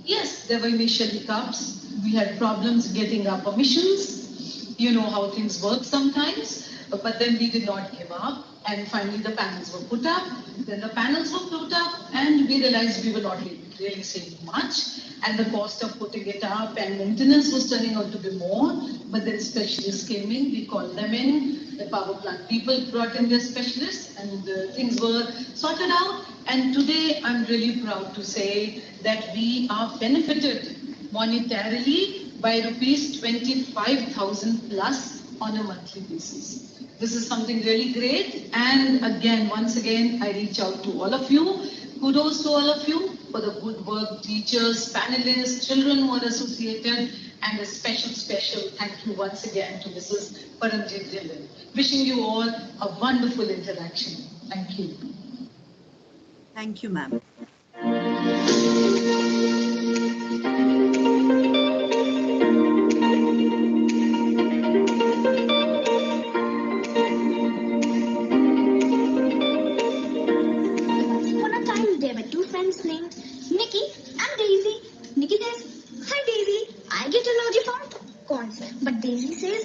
Yes, there were initial hiccups. We had problems getting our permissions. You know how things work sometimes. But then we did not give up. And finally the panels were put up. Then the panels were put up, and we realized we were not really saving much. And the cost of putting it up and maintenance was turning out to be more. But then specialists came in, we called them in. The power plant people brought in their specialists, and things were sorted out. And today I'm really proud to say that we are benefited monetarily by rupees 25,000 plus on a monthly basis. This is something really great. And again, once again, I reach out to all of you. Kudos to all of you for the good work, teachers, panelists, children who are associated, and a special thank you once again to Mrs. Paramjit Dhillon. Wishing you all a wonderful interaction. Thank you. Thank you, ma'am. There were 2 friends named Nikki and Daisy. Nikki says, "Hi Daisy, I get energy from coins." But Daisy says,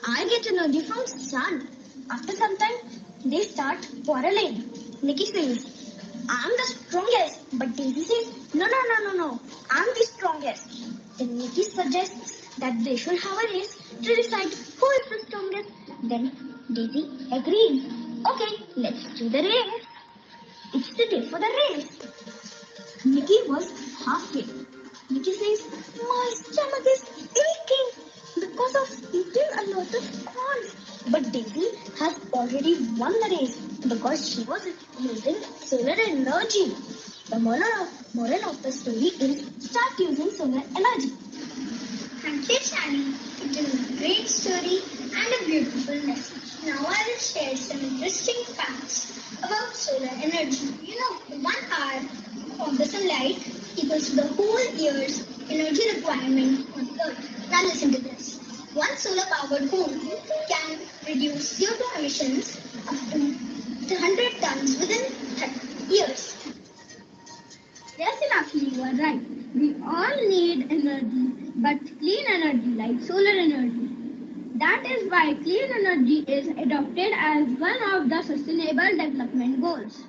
"I get energy from sun." After some time, they start quarreling. Nikki says, "I'm the strongest." But Daisy says, No, I'm the strongest." Then Nikki suggests that they should have a race to decide who is the strongest. Then Daisy agrees. "Okay, let's do the race." It's the day for the race. Nikki was halfway. Nikki says, "My stomach is aching because of eating a lot of corn." But Daisy has already won the race because she was using solar energy. The moral of the story is start using solar energy. Thank you, Shani. It is a great story and a beautiful message. Now I will share some interesting facts about solar energy. 1 hour of the sunlight equals to the whole year's energy requirement on Earth. Now listen to this. One solar-powered home can reduce CO2 emissions up to 100 tons within 30 years. Yes, actually, you are right. We all need energy, but clean energy like solar energy. That is why clean energy is adopted as one of the sustainable development goals.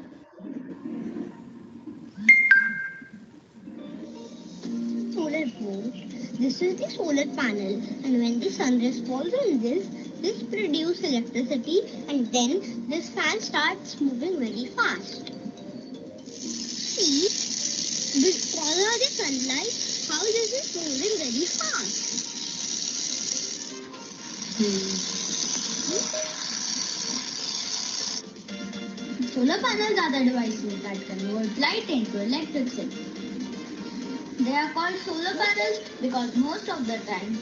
Solar pole. This is the solar panel, and when the sun rays falls on this produces electricity, and then this fan starts moving very fast. See, because of the sunlight, how this is moving very fast. Solar panels are the devices that convert light into electricity. They are called solar panels because most of the time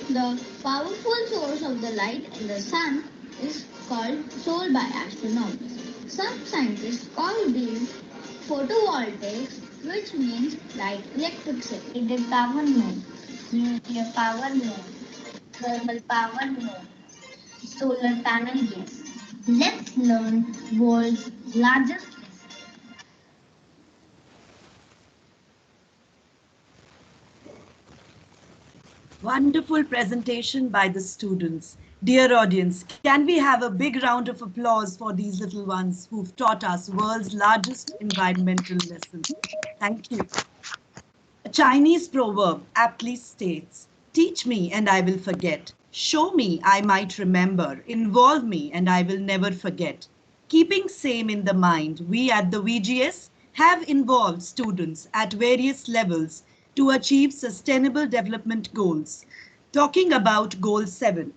the powerful source of the light in the sun is called solar by astronauts. Some scientists call these photovoltaics, which means light electricity. The power node, nuclear power node, thermal power node, solar panel, yes. Let's learn world's largest. Wonderful presentation by the students. Dear audience, can we have a big round of applause for these little ones who've taught us world's largest environmental lesson? Thank you. A Chinese proverb aptly states, teach me and I will forget. Show me I might remember. Involve me and I will never forget. Keeping same in the mind, we at the VGS have involved students at various levels to achieve sustainable development goals. Talking about goal 7.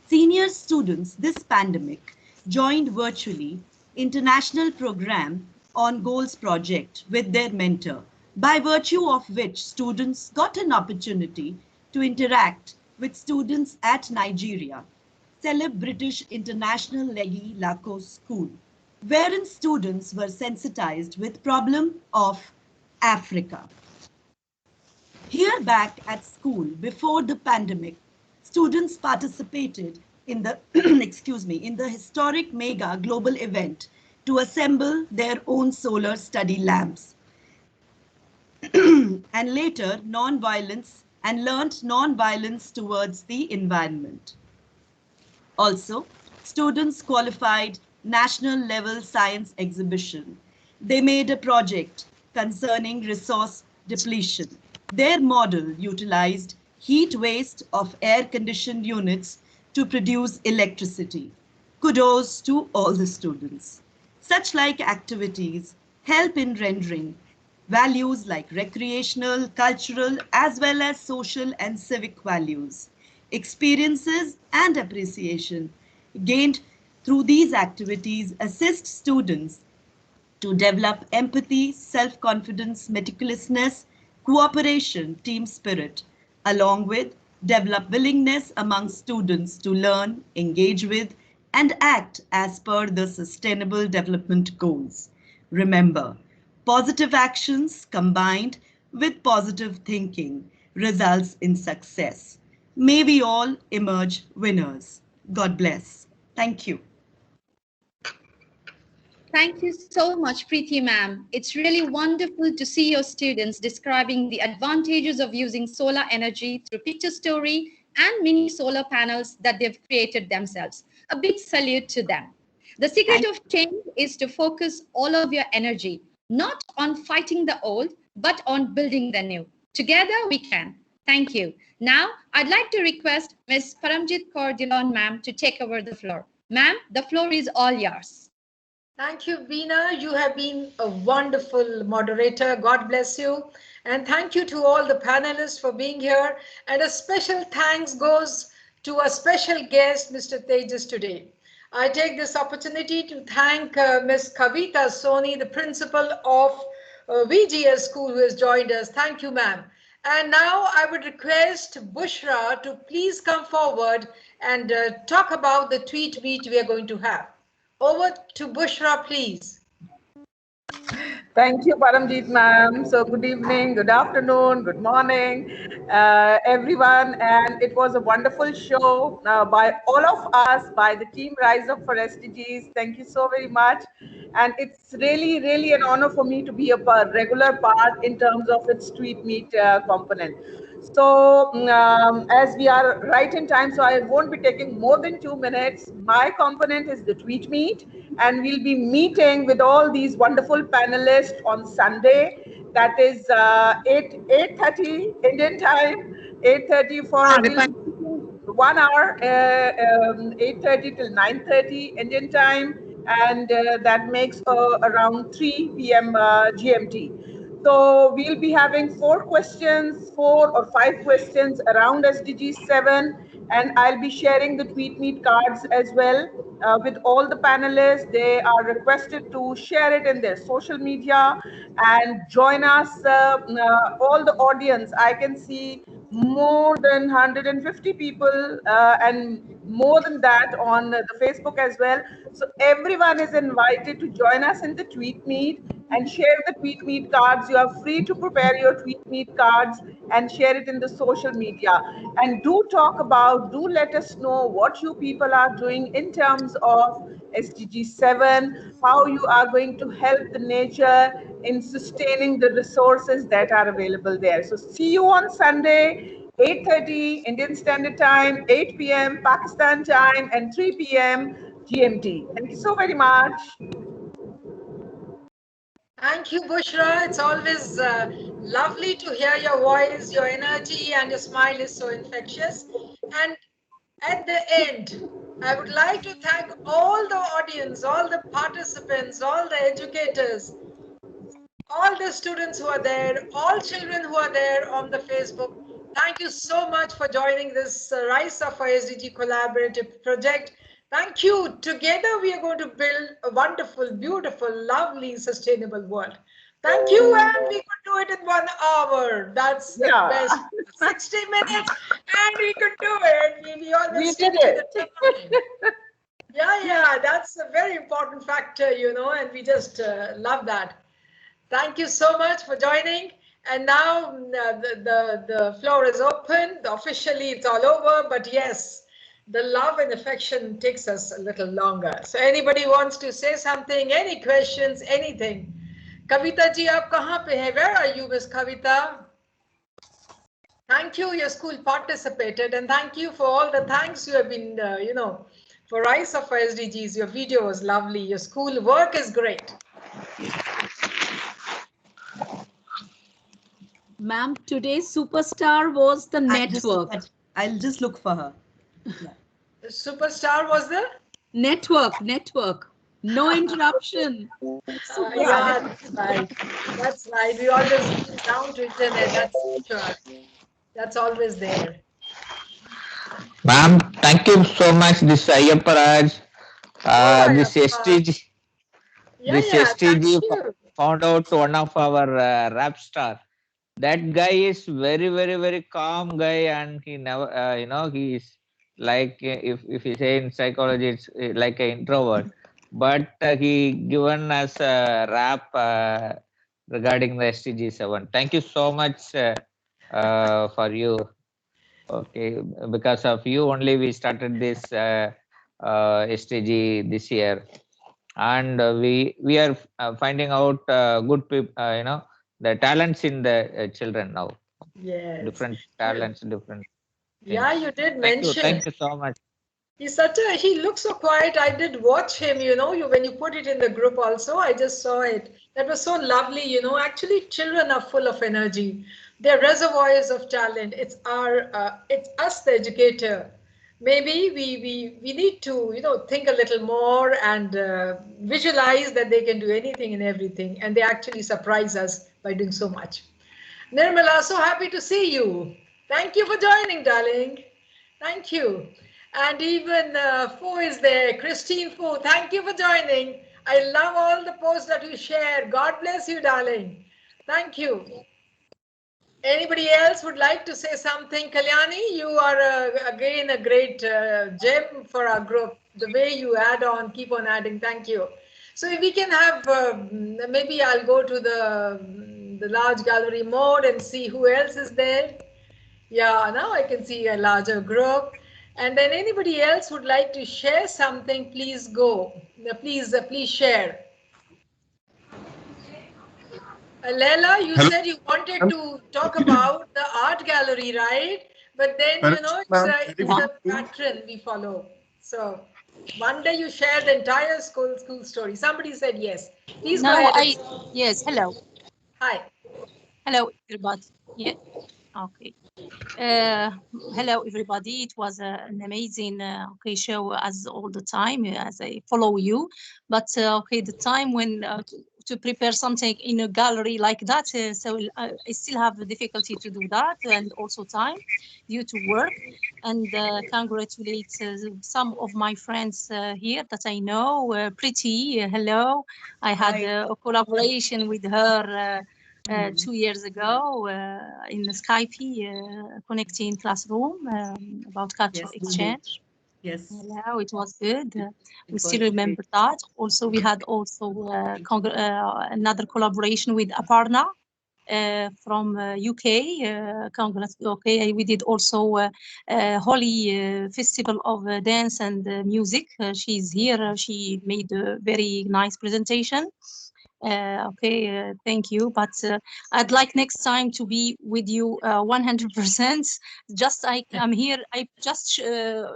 Senior students this pandemic joined virtually international program on goals project with their mentor, by virtue of which students got an opportunity to interact with students at Nigeria, celeb British International Leggy Lacos School, wherein students were sensitized with problem of Africa. Here back at school before the pandemic, students participated in the in the historic mega global event to assemble their own solar study lamps and later non-violence and learnt non-violence towards the environment. Also, students qualified national level science exhibition. They made a project concerning resource depletion. Their model utilized heat waste of air-conditioned units to produce electricity. Kudos to all the students. Such like activities help in rendering values like recreational, cultural, as well as social and civic values. Experiences and appreciation gained through these activities assist students to develop empathy, self-confidence, meticulousness, cooperation, team spirit, along with develop willingness among students to learn, engage with, and act as per the Sustainable Development Goals. Remember, positive actions combined with positive thinking results in success. May we all emerge winners. God bless. Thank you. Thank you so much, Preeti ma'am. It's really wonderful to see your students describing the advantages of using solar energy through picture story and mini solar panels that they've created themselves. A big salute to them. The secret of change is to focus all of your energy, not on fighting the old, but on building the new. Together we can. Thank you. Now, I'd like to request Ms. Paramjit Kaur Dillon ma'am to take over the floor. Ma'am, the floor is all yours. Thank you, Veena. You have been a wonderful moderator. God bless you. And thank you to all the panelists for being here. And a special thanks goes to a special guest, Mr. Tejas, today. I take this opportunity to thank Ms. Kavita Soni, the principal of VGS School, who has joined us. Thank you, ma'am. And now I would request Bushra to please come forward and talk about the tweet meet we are going to have. Over to Bushra, please. Thank you, Paramjeet ma'am. So good evening, good afternoon, good morning, everyone. And it was a wonderful show by all of us, by the team Rise Up for SDGs. Thank you so very much. and it's really an honor for me to be a regular part in terms of its tweet meet component. So as we are right in time, so I won't be taking more than 2 minutes. My component is the tweet meet, and we'll be meeting with all these wonderful panelists on Sunday. That is 8:30 Indian time, 8:30 for we'll be 1 hour, 8:30 till 9:30 Indian time, and that makes around 3 p.m. GMT. So we'll be having 4 questions, 4 or 5 questions around SDG 7, and I'll be sharing the tweet meet cards as well with all the panelists. They are requested to share it in their social media and join us, all the audience. I can see more than 150 people and more than that on the Facebook as well. So everyone is invited to join us in the tweet meet and share the tweet meet cards. You are free to prepare your tweet meet cards and share it in the social media. And do let us know what you people are doing in terms of SDG 7, how you are going to help the nature in sustaining the resources that are available there. So see you on Sunday, 8:30 Indian Standard Time, 8 p.m. Pakistan time, and 3 p.m. GMT. Thank you so very much. Thank you, Bushra. It's always lovely to hear your voice, your energy, and your smile is so infectious. And at the end, I would like to thank all the audience, all the participants, all the educators, all the students who are there, all children who are there on the Facebook. Thank you so much for joining this RiseUp4SDG collaborative project. Thank you. Together we are going to build a wonderful, beautiful, lovely, sustainable world. Thank you, and we could do it in 1 hour. That's the best. 60 minutes, and we could do it. We always stick to the time. Yeah, that's a very important factor, and we just love that. Thank you so much for joining. And now the floor is open. Officially, it's all over. But yes, the love and affection takes us a little longer. So anybody wants to say something, any questions, anything? Kavita ji, aap kahan pe hai? Where are you, Miss Kavita? Thank you. Your school participated. And thank you for all the thanks you have been, for RiseUp4SDGs. Your video was lovely. Your school work is great. Ma'am, today's superstar was the network. I'll just look for her. Yeah. The superstar was the? Network. No interruption. Yeah, that's right. That's right. We always get down to internet. That's sure. That's always there. Ma'am, thank you so much. This Ayapparaj, this STG. This STG found out one of our rap star. That guy is very calm guy, and he never, he is like, if you say in psychology, it's like an introvert. But he given us a rap regarding the STG 7. Thank you so much for you. Okay, because of you only we started this STG this year, and we are finding out good people, the talents in the children now. Yes. Different talents, different. Yeah, you did mention. Thank you so much. He looks so quiet. I did watch him, when you put it in the group also, I just saw it. That was so lovely, Actually, children are full of energy. They're reservoirs of talent. It's us, the educator. Maybe we need to, think a little more and visualize that they can do anything and everything. And they actually surprise us by doing so much. Nirmala, so happy to see you. Thank you for joining, darling. Thank you. And even Fu is there. Christine Fu, thank you for joining. I love all the posts that you share. God bless you, darling. Thank you. Anybody else would like to say something? Kalyani, you are again a great gem for our group. The way you add on, keep on adding. Thank you. So if we can have, maybe I'll go to the large gallery mode and see who else is there. Yeah, now I can see a larger group. And then anybody else would like to share something, please go. Please share. Leila, you Hello. said you wanted to talk about the art gallery, right? But then, you know, it's a pattern we follow. So one day you share the entire school story. Somebody said yes. Please go ahead. Yes, hello. Hi. Hello, everybody. Yeah, okay. Hello, everybody. It was an amazing okay show as all the time as I follow you. But okay, the time when to prepare something in a gallery like that, so I still have the difficulty to do that, and also time due to work. And congratulate some of my friends here that I know. Pretty, hello. I had a collaboration with her. 2 years ago in the Skype connecting classroom about cultural exchange. Yes. Hello, it was good. We still remember that. Also, we had also another collaboration with Aparna from UK. Congrats. Okay, we did also Holy Festival of Dance and Music. She's here. She made a very nice presentation. Okay, thank you. But I'd like next time to be with you 100%. Just I'm here. I just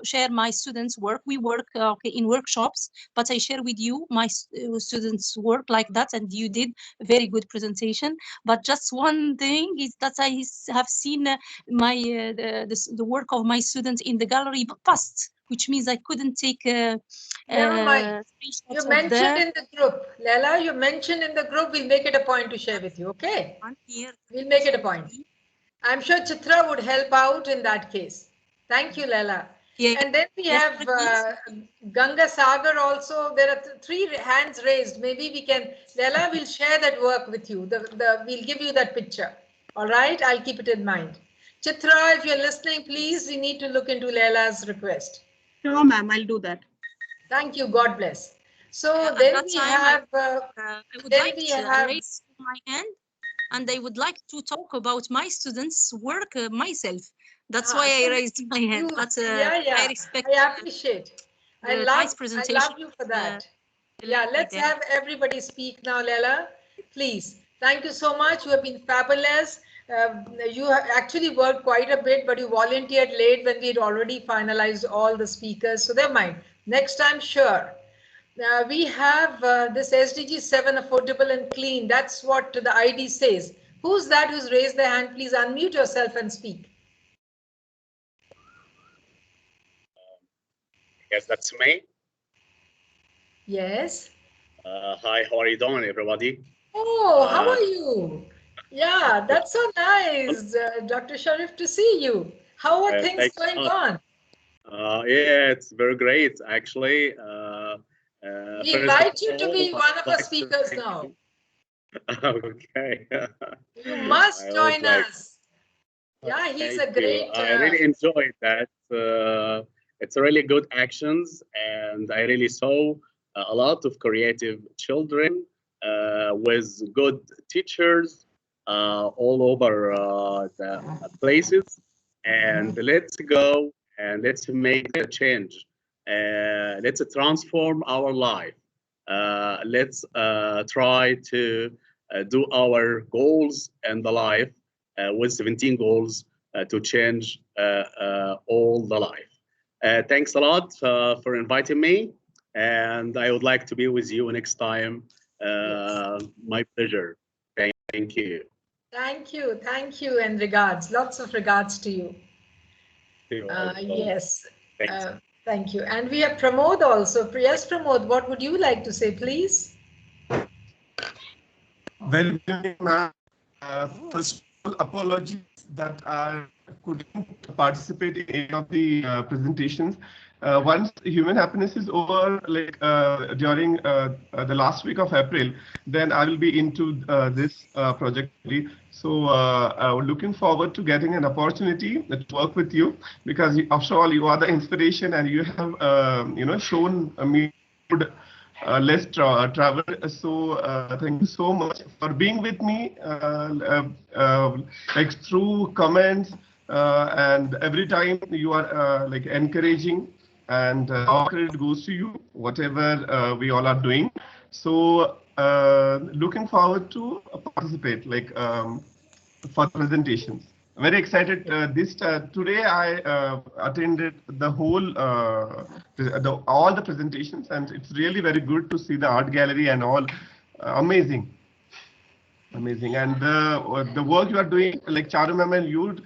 share my students' work. We work okay in workshops, but I share with you my students' work like that, and you did a very good presentation. But just one thing is that I have seen my the work of my students in the gallery past, which means I couldn't take Never mind. You mentioned in the group, Leila, you mentioned in the group, we'll make it a point to share with you, okay? We'll make it a point. I'm sure Chitra would help out in that case. Thank you, Leila. Yeah. And then we have Ganga Sagar also. There are 3 hands raised. Maybe we can, Leila, we'll share that work with you. We'll give you that picture. All right, I'll keep it in mind. Chitra, if you're listening, please, we need to look into Leila's request. Sure, ma'am, I'll do that. Thank you. God bless. So then we have. I would like to raise my hand, and I would like to talk about my students' work myself. That's why I raised my hand. But I respect. I appreciate. I nice presentation. I love you for that. Yeah, let's have everybody speak now, Leila. Please. Thank you so much. You have been fabulous. You have actually worked quite a bit, but you volunteered late when we had already finalized all the speakers. So never mind. Next time, sure. We have this SDG 7 affordable and clean. That's what the ID says. Who's that who's raised their hand? Please unmute yourself and speak. Yes, that's me. Yes. Hi, how are you doing, everybody? Oh, how are you? Yeah, that's so nice, Dr. Sharif, to see you. How are things going on? Yeah, it's very great, actually. We invite you to be one of our speakers now. Okay. You must join us. Yeah, he's a great. I really enjoyed that. It's really good actions, and I really saw a lot of creative children with good teachers all over the places. And let's go and let's make a change. Let's transform our life. Let's try to do our goals in the life with 17 goals to change all the life. Thanks a lot for inviting me, and I would like to be with you next time. My pleasure. Thank you. Thank you, and regards. Lots of regards to you. Yes. Thank you. And we have Pramod also. Yes, Pramod, what would you like to say, please? Well, ma'am, first of all, apologies that I couldn't participate in any of the presentations. Once human happiness is over, like during the last week of April, then I will be into this project. So looking forward to getting an opportunity to work with you, because after all, you are the inspiration, and you have shown me good less travel. So thank you so much for being with me, like through comments, and every time you are like encouraging, and all credit goes to you, whatever we all are doing. So looking forward to participate for presentations. Very excited. Today I attended the whole all the presentations, and it's really very good to see the art gallery and all. Amazing. Amazing. And the work you are doing, like Charu ma'am and you,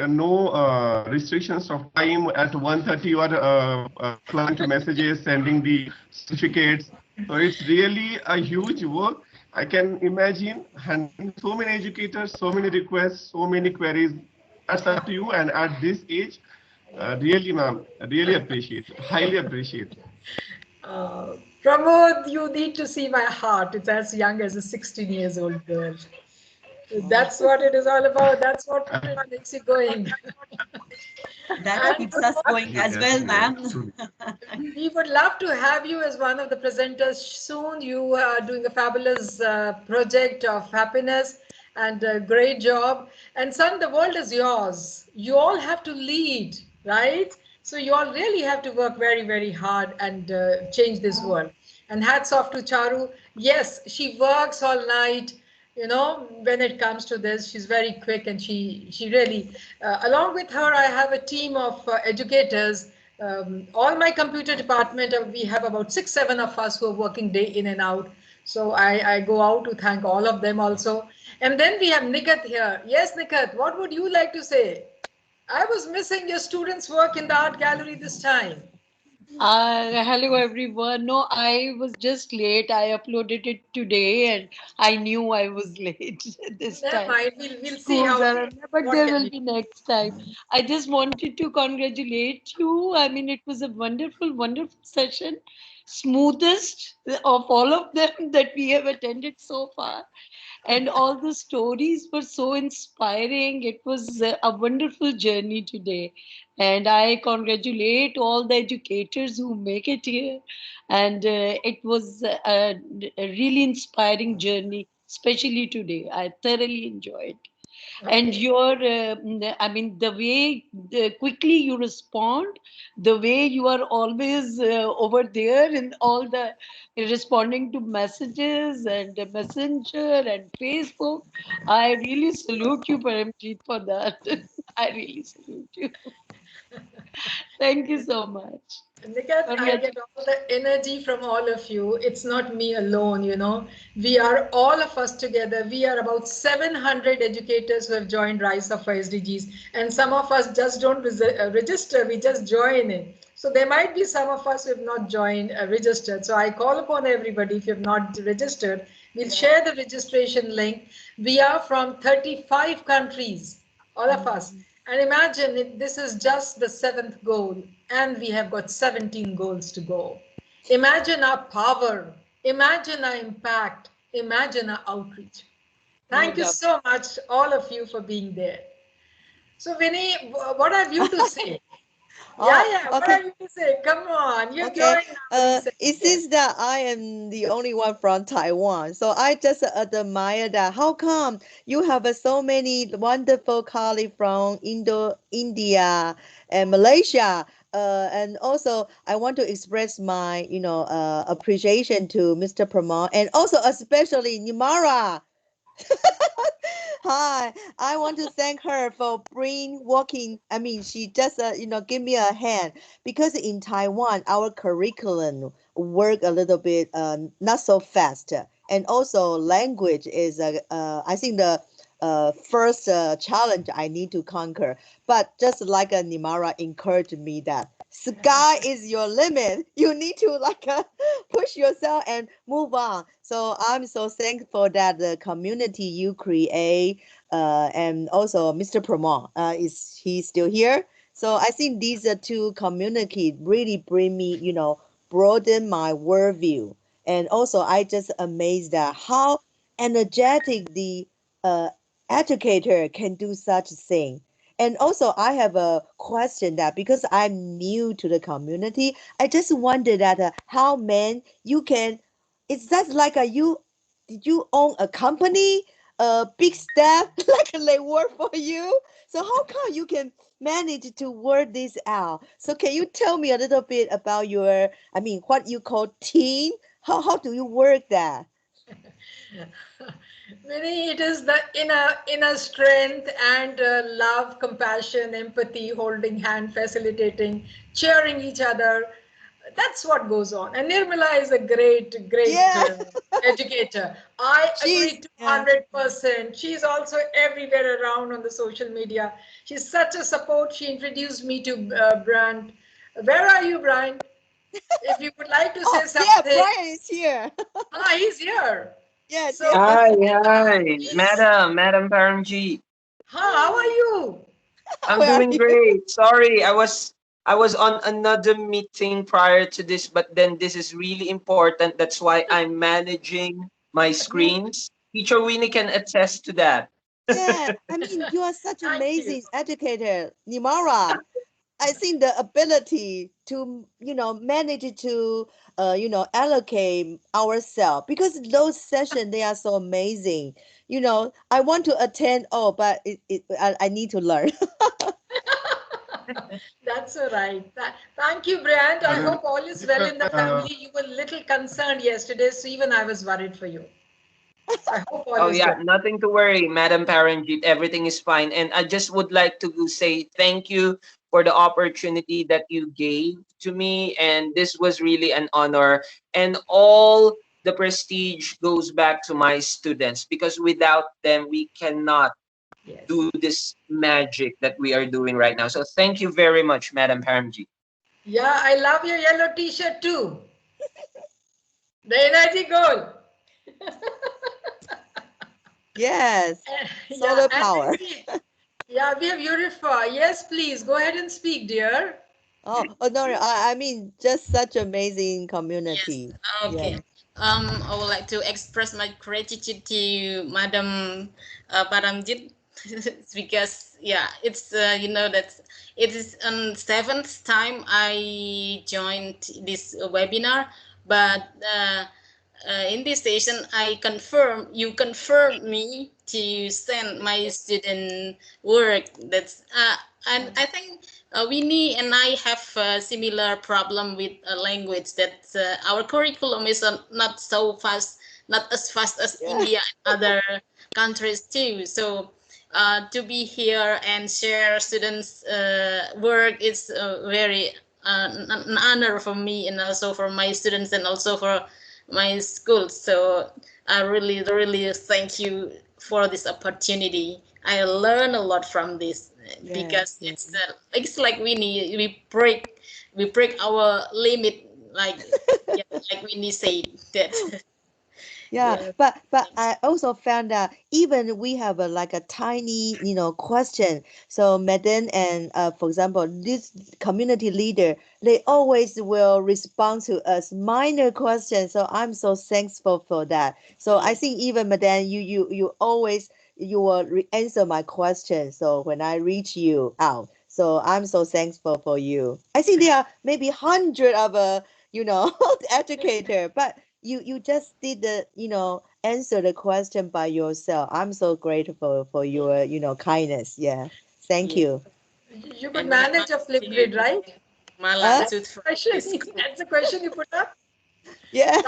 no restrictions of time. At 1:30 you are replying to messages, sending the certificates. So it's really a huge work. I can imagine handling so many educators, so many requests, so many queries. That's up to you. And at this age, really, ma'am, really appreciate, highly appreciate. Pramod, you need to see my heart. It's as young as a 16 years old girl. That's what it is all about. That's what makes you going. That keeps us going as well, ma'am. We would love to have you as one of the presenters soon. You are doing a fabulous project of happiness and a great job. And son, the world is yours. You all have to lead, right? So you all really have to work very, very hard and change this world. And hats off to Charu. Yes, she works all night. You know, when it comes to this, she's very quick, and she really, along with her, I have a team of educators. All my computer department, we have about 6, 7 of us who are working day in and out. So I go out to thank all of them also. And then we have Nikat here. Yes, Nikat, what would you like to say? I was missing your students' work in the art gallery this time. Hello everyone. No, I was just late. I uploaded it today and I knew I was late this Never time. mind, we'll see Schools how. are, but there will be next time. I just wanted to congratulate you. I mean, it was a wonderful, wonderful session. Smoothest of all of them that we have attended so far. And all the stories were so inspiring. It was a wonderful journey today. And I congratulate all the educators who make it here. And it was a really inspiring journey, especially today. I thoroughly enjoyed. And your I mean the way quickly you respond, the way you are always over there in all the responding to messages and messenger and Facebook, I really salute you, Paramjeet, for that. I really salute you. Thank you so much. Nikat, I get all the energy from all of you. It's not me alone, you know. We are all of us together. We are about 700 educators who have joined RiseUp4SDGs. And some of us just don't register, we just join in. So there might be some of us who have not joined, registered. So I call upon everybody, if you have not registered, we'll share the registration link. We are from 35 countries, all of us. And imagine this is just the 7th goal, and we have got 17 goals to go. Imagine our power, imagine our impact, imagine our outreach. Thank you so much, all of you, for being there. So, Vinny, what have you to say? What have you to say? Come on, you're Okay. now. It seems that I am the only one from Taiwan. So I just admire that. How come you have so many wonderful colleagues from India, and Malaysia? And also, I want to express my, appreciation to Mr. Pramod, and also especially Nimara. Hi, I want to thank her for walking. I mean, she just, give me a hand, because in Taiwan, our curriculum work a little bit not so fast. And also language is, I think the first challenge I need to conquer. But just like Nimara encouraged me that sky is your limit. You need to push yourself and move on. So I'm so thankful that the community you create, and also Mr. Pramod, is he still here? So I think these two community really bring me, broaden my worldview. And also I just amazed at how energetic the educator can do such thing. And also, I have a question that, because I'm new to the community, I just wonder that how, man, you can. Is that like did you own a company, a big staff, like they work for you? So how come you can manage to work this out? So can you tell me a little bit about your, I mean, what you call team? How do you work that? Many, it is the inner strength and love, compassion, empathy, holding hand, facilitating, cheering each other. That's what goes on. And Nirmala is a great educator. I agree 200%. She's also everywhere around on the social media. She's such a support. She introduced me to Brand. Where are you, Brian? If you would like to say something. Yeah, Brian is here. He's here. Yes. So, Hi, Madam Paramjeet. How are you? I'm doing great. Sorry, I was on another meeting prior to this, but then this is really important. That's why I'm managing my screens. Teacher Winnie can attest to that. Yeah, I mean, you are such an amazing educator, Nimara. I think the ability to, manage to, allocate ourselves, because those sessions, they are so amazing. I want to attend all, but I need to learn. That's all right. Thank you, Brand. I hope all is well in the family. You were a little concerned yesterday, so even I was worried for you. I hope all Oh is yeah, well. nothing to worry, Madam Paranjit. Everything is fine. And I just would like to say thank you for the opportunity that you gave to me. And this was really an honor. And all the prestige goes back to my students, because without them, we cannot do this magic that we are doing right now. So thank you very much, Madam Paranjit. Yeah, I love your yellow t-shirt too. The energy goal. Yes. Solar Yeah, power. Yeah, we have Yurifa. Yes, please go ahead and speak, dear. Oh, no, I mean, just such amazing community. Okay. Yeah. I would like to express my gratitude to Madam Paramjit because it's that it is seventh time I joined this webinar, but in this session you confirm me to send my student work. And I think Winnie and I have a similar problem with a language, that our curriculum is not so fast, not as fast as India and other countries too. So to be here and share students' work is very an honor for me, and also for my students, and also for my school. So I really thank you for this opportunity. I learn a lot from this because it's like we break our limit, like like Winnie said that. Yeah, but I also found that even we have like a tiny, question. So Madam and for example, this community leader, they always will respond to us minor questions. So I'm so thankful for that. So I think even Madam, you always you will answer my question. So when I reach you out, so I'm so thankful for you. I think there are maybe hundred of educator, but you just did the answer the question by yourself. I'm so grateful for your kindness. Yeah, thank you. You could manage a flip grid, right? Huh? That's the question you put up. Yeah.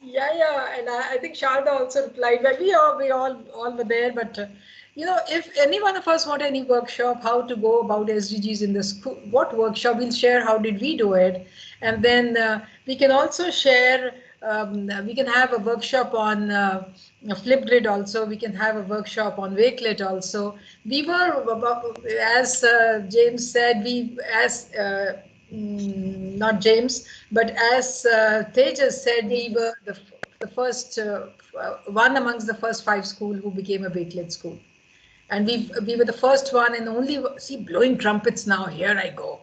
Yeah, and I think Sharda also replied. But we all were there. But if any one of us want any workshop, how to go about SDGs in the school, what workshop we'll share, how did we do it, and then we can also share. We can have a workshop on Flipgrid also. We can have a workshop on Wakelet also. We were, as James said, not James, but as Tejas said, we were the first one amongst the first 5 school who became a Wakelet school. And we were the first one and only, see, blowing trumpets now, here I go.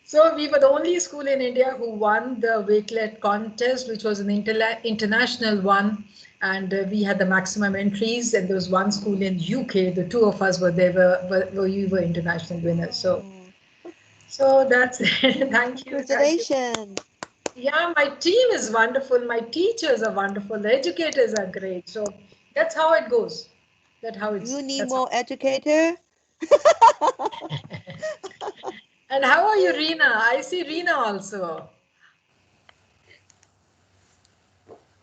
So we were the only school in India who won the Wakelet contest, which was an international one. And we had the maximum entries, and there was one school in UK. The two of us were there, we were international winners. So that's it. Thank you. Congratulations. Yeah, my team is wonderful. My teachers are wonderful. The educators are great. So that's how it goes. That's how it's. You need more educator. And how are you, Reena? I see Reena also.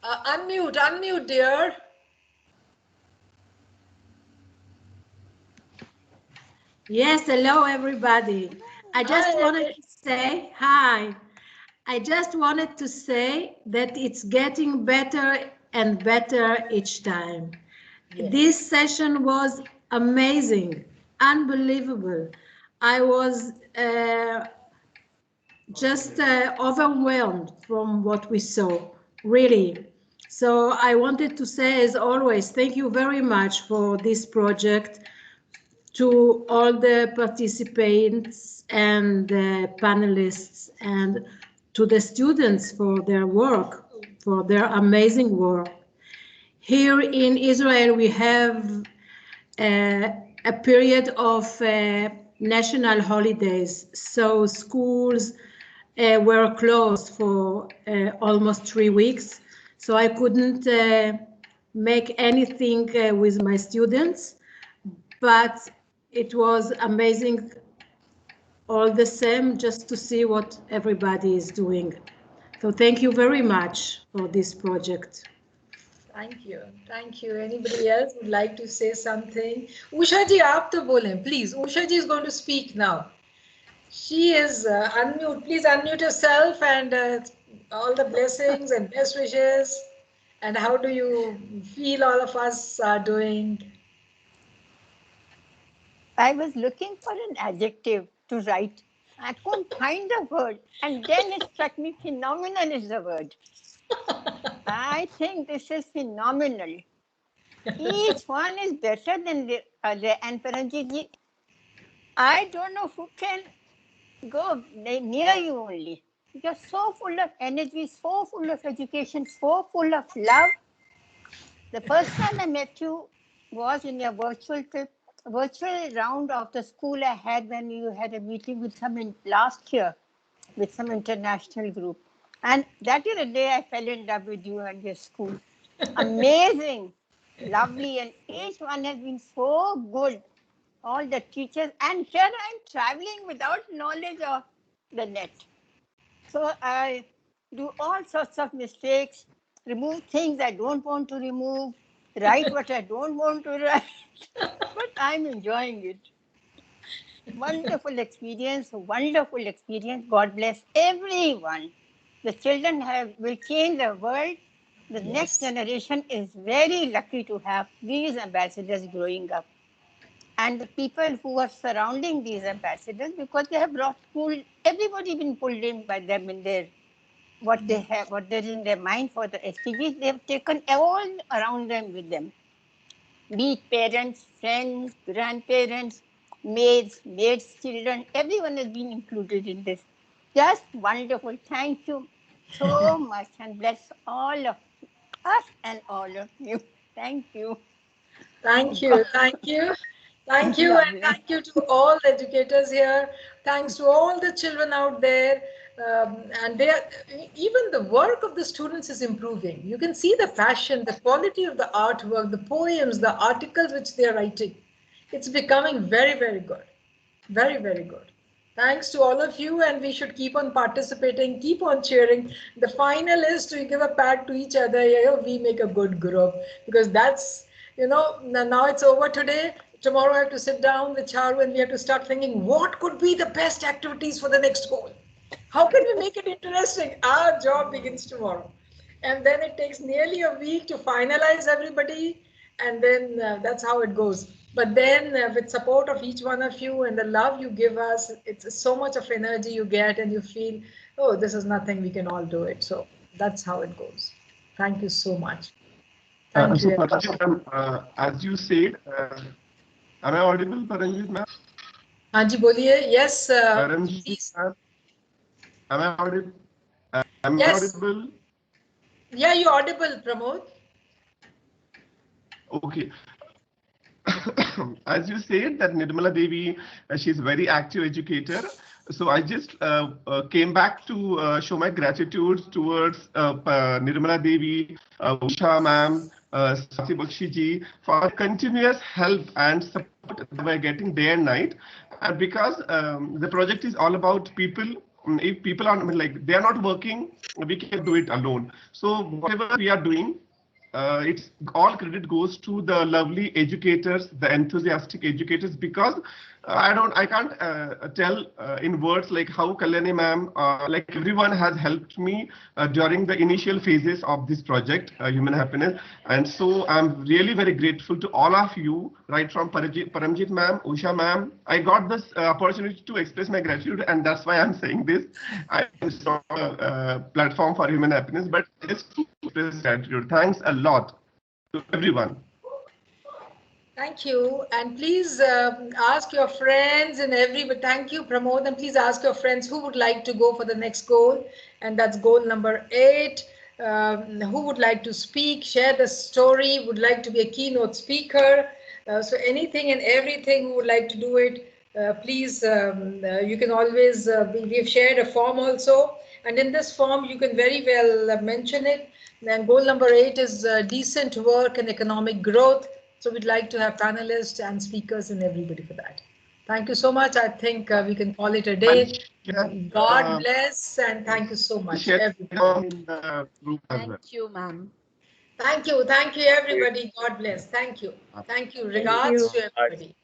Unmute, dear. Yes, hello everybody. I just wanted to say hi. I just wanted to say that it's getting better and better each time. Yes. This session was amazing, unbelievable. I was just overwhelmed from what we saw, really. So I wanted to say, as always, thank you very much for this project, to all the participants and the panelists, and to the students for their work, for their amazing work. Here in Israel, we have a period of national holidays, so schools were closed for almost 3 weeks, so I couldn't make anything with my students, but it was amazing all the same just to see what everybody is doing. So thank you very much for this project. Thank you. Thank you. Anybody else would like to say something? Usha ji, aap to bolein, please. Usha ji is going to speak now. She is unmute. Please unmute yourself, and all the blessings and best wishes. And how do you feel all of us are doing? I was looking for an adjective to write. I couldn't find a word. And then it struck me, phenomenal is the word. I think this is phenomenal. Each one is better than the other. And Paranjit, I don't know who can go near you only. You're so full of energy, so full of education, so full of love. The first time I met you was in your virtual round of the school I had when you had a meeting with last year with some international group. And that is the day I fell in love with you and your school. Amazing, lovely, and each one has been so good. All the teachers, and here I'm traveling without knowledge of the net. So I do all sorts of mistakes, remove things I don't want to remove, write what I don't want to write, but I'm enjoying it. Wonderful experience, wonderful experience. God bless everyone. The children will change the world. The next generation is very lucky to have these ambassadors growing up. And the people who are surrounding these ambassadors, because they have everybody been pulled in by them in their what they're in their mind for the SDGs, they have taken all around them with them. Be it parents, friends, grandparents, maids, children, everyone has been included in this. Just wonderful. Thank you so much, and bless all of us and all of you. Thank you. Thank you. Thank you. Thank you, and thank you to all the educators here. Thanks to all the children out there. And even the work of the students is improving. You can see the passion, the quality of the artwork, the poems, the articles which they are writing. It's becoming very, very good. Very, very good. Thanks to all of you, and we should keep on participating, keep on cheering. The final is to give a pat to each other. We make a good group, because that's, now it's over today. Tomorrow I have to sit down with Charu and we have to start thinking, what could be the best activities for the next goal? How can we make it interesting? Our job begins tomorrow. And then it takes nearly a week to finalize everybody. And then that's how it goes. But then with support of each one of you and the love you give us, it's so much of energy you get, and you feel, oh, this is nothing, we can all do it. So that's how it goes. Thank you so much. Thank you. As you said, am I audible, Paranjit ma'am? Anji, boliye. Yes. Paranjit ma'am, am I audible? Am I audible? Yeah, you're audible, Pramod. Okay. As you said that Nirmala Devi, she's a very active educator. So I just came back to show my gratitude towards Nirmala Devi, Usha ma'am, Sati Bakshi ji for continuous help and support that we're getting day and night. And because the project is all about people, if people are like they are not working, we can do it alone. So whatever we are doing, it's all credit goes to the lovely educators, the enthusiastic educators, because I can't tell in words like how Kalyani ma'am, like everyone has helped me during the initial phases of this project, Human Happiness. And so I'm really very grateful to all of you, right from Paramjit ma'am, Usha ma'am. I got this opportunity to express my gratitude, and that's why I'm saying this. It's not a platform for human happiness, but just to express gratitude. Thanks a lot to everyone. Thank you. And please ask your friends and everybody. Thank you, Pramod. And please ask your friends who would like to go for the next goal. And that's goal number 8. Who would like to speak, share the story, would like to be a keynote speaker. So anything and everything who would like to do it, please, you can always, we've shared a form also. And in this form, you can very well mention it. And goal number 8 is decent work and economic growth. So we'd like to have panelists and speakers and everybody for that. Thank you so much. I think we can call it a day. God bless and thank you so much, everybody. Thank you, ma'am. Thank you. Thank you, everybody. God bless. Thank you. Thank you. Regards to everybody.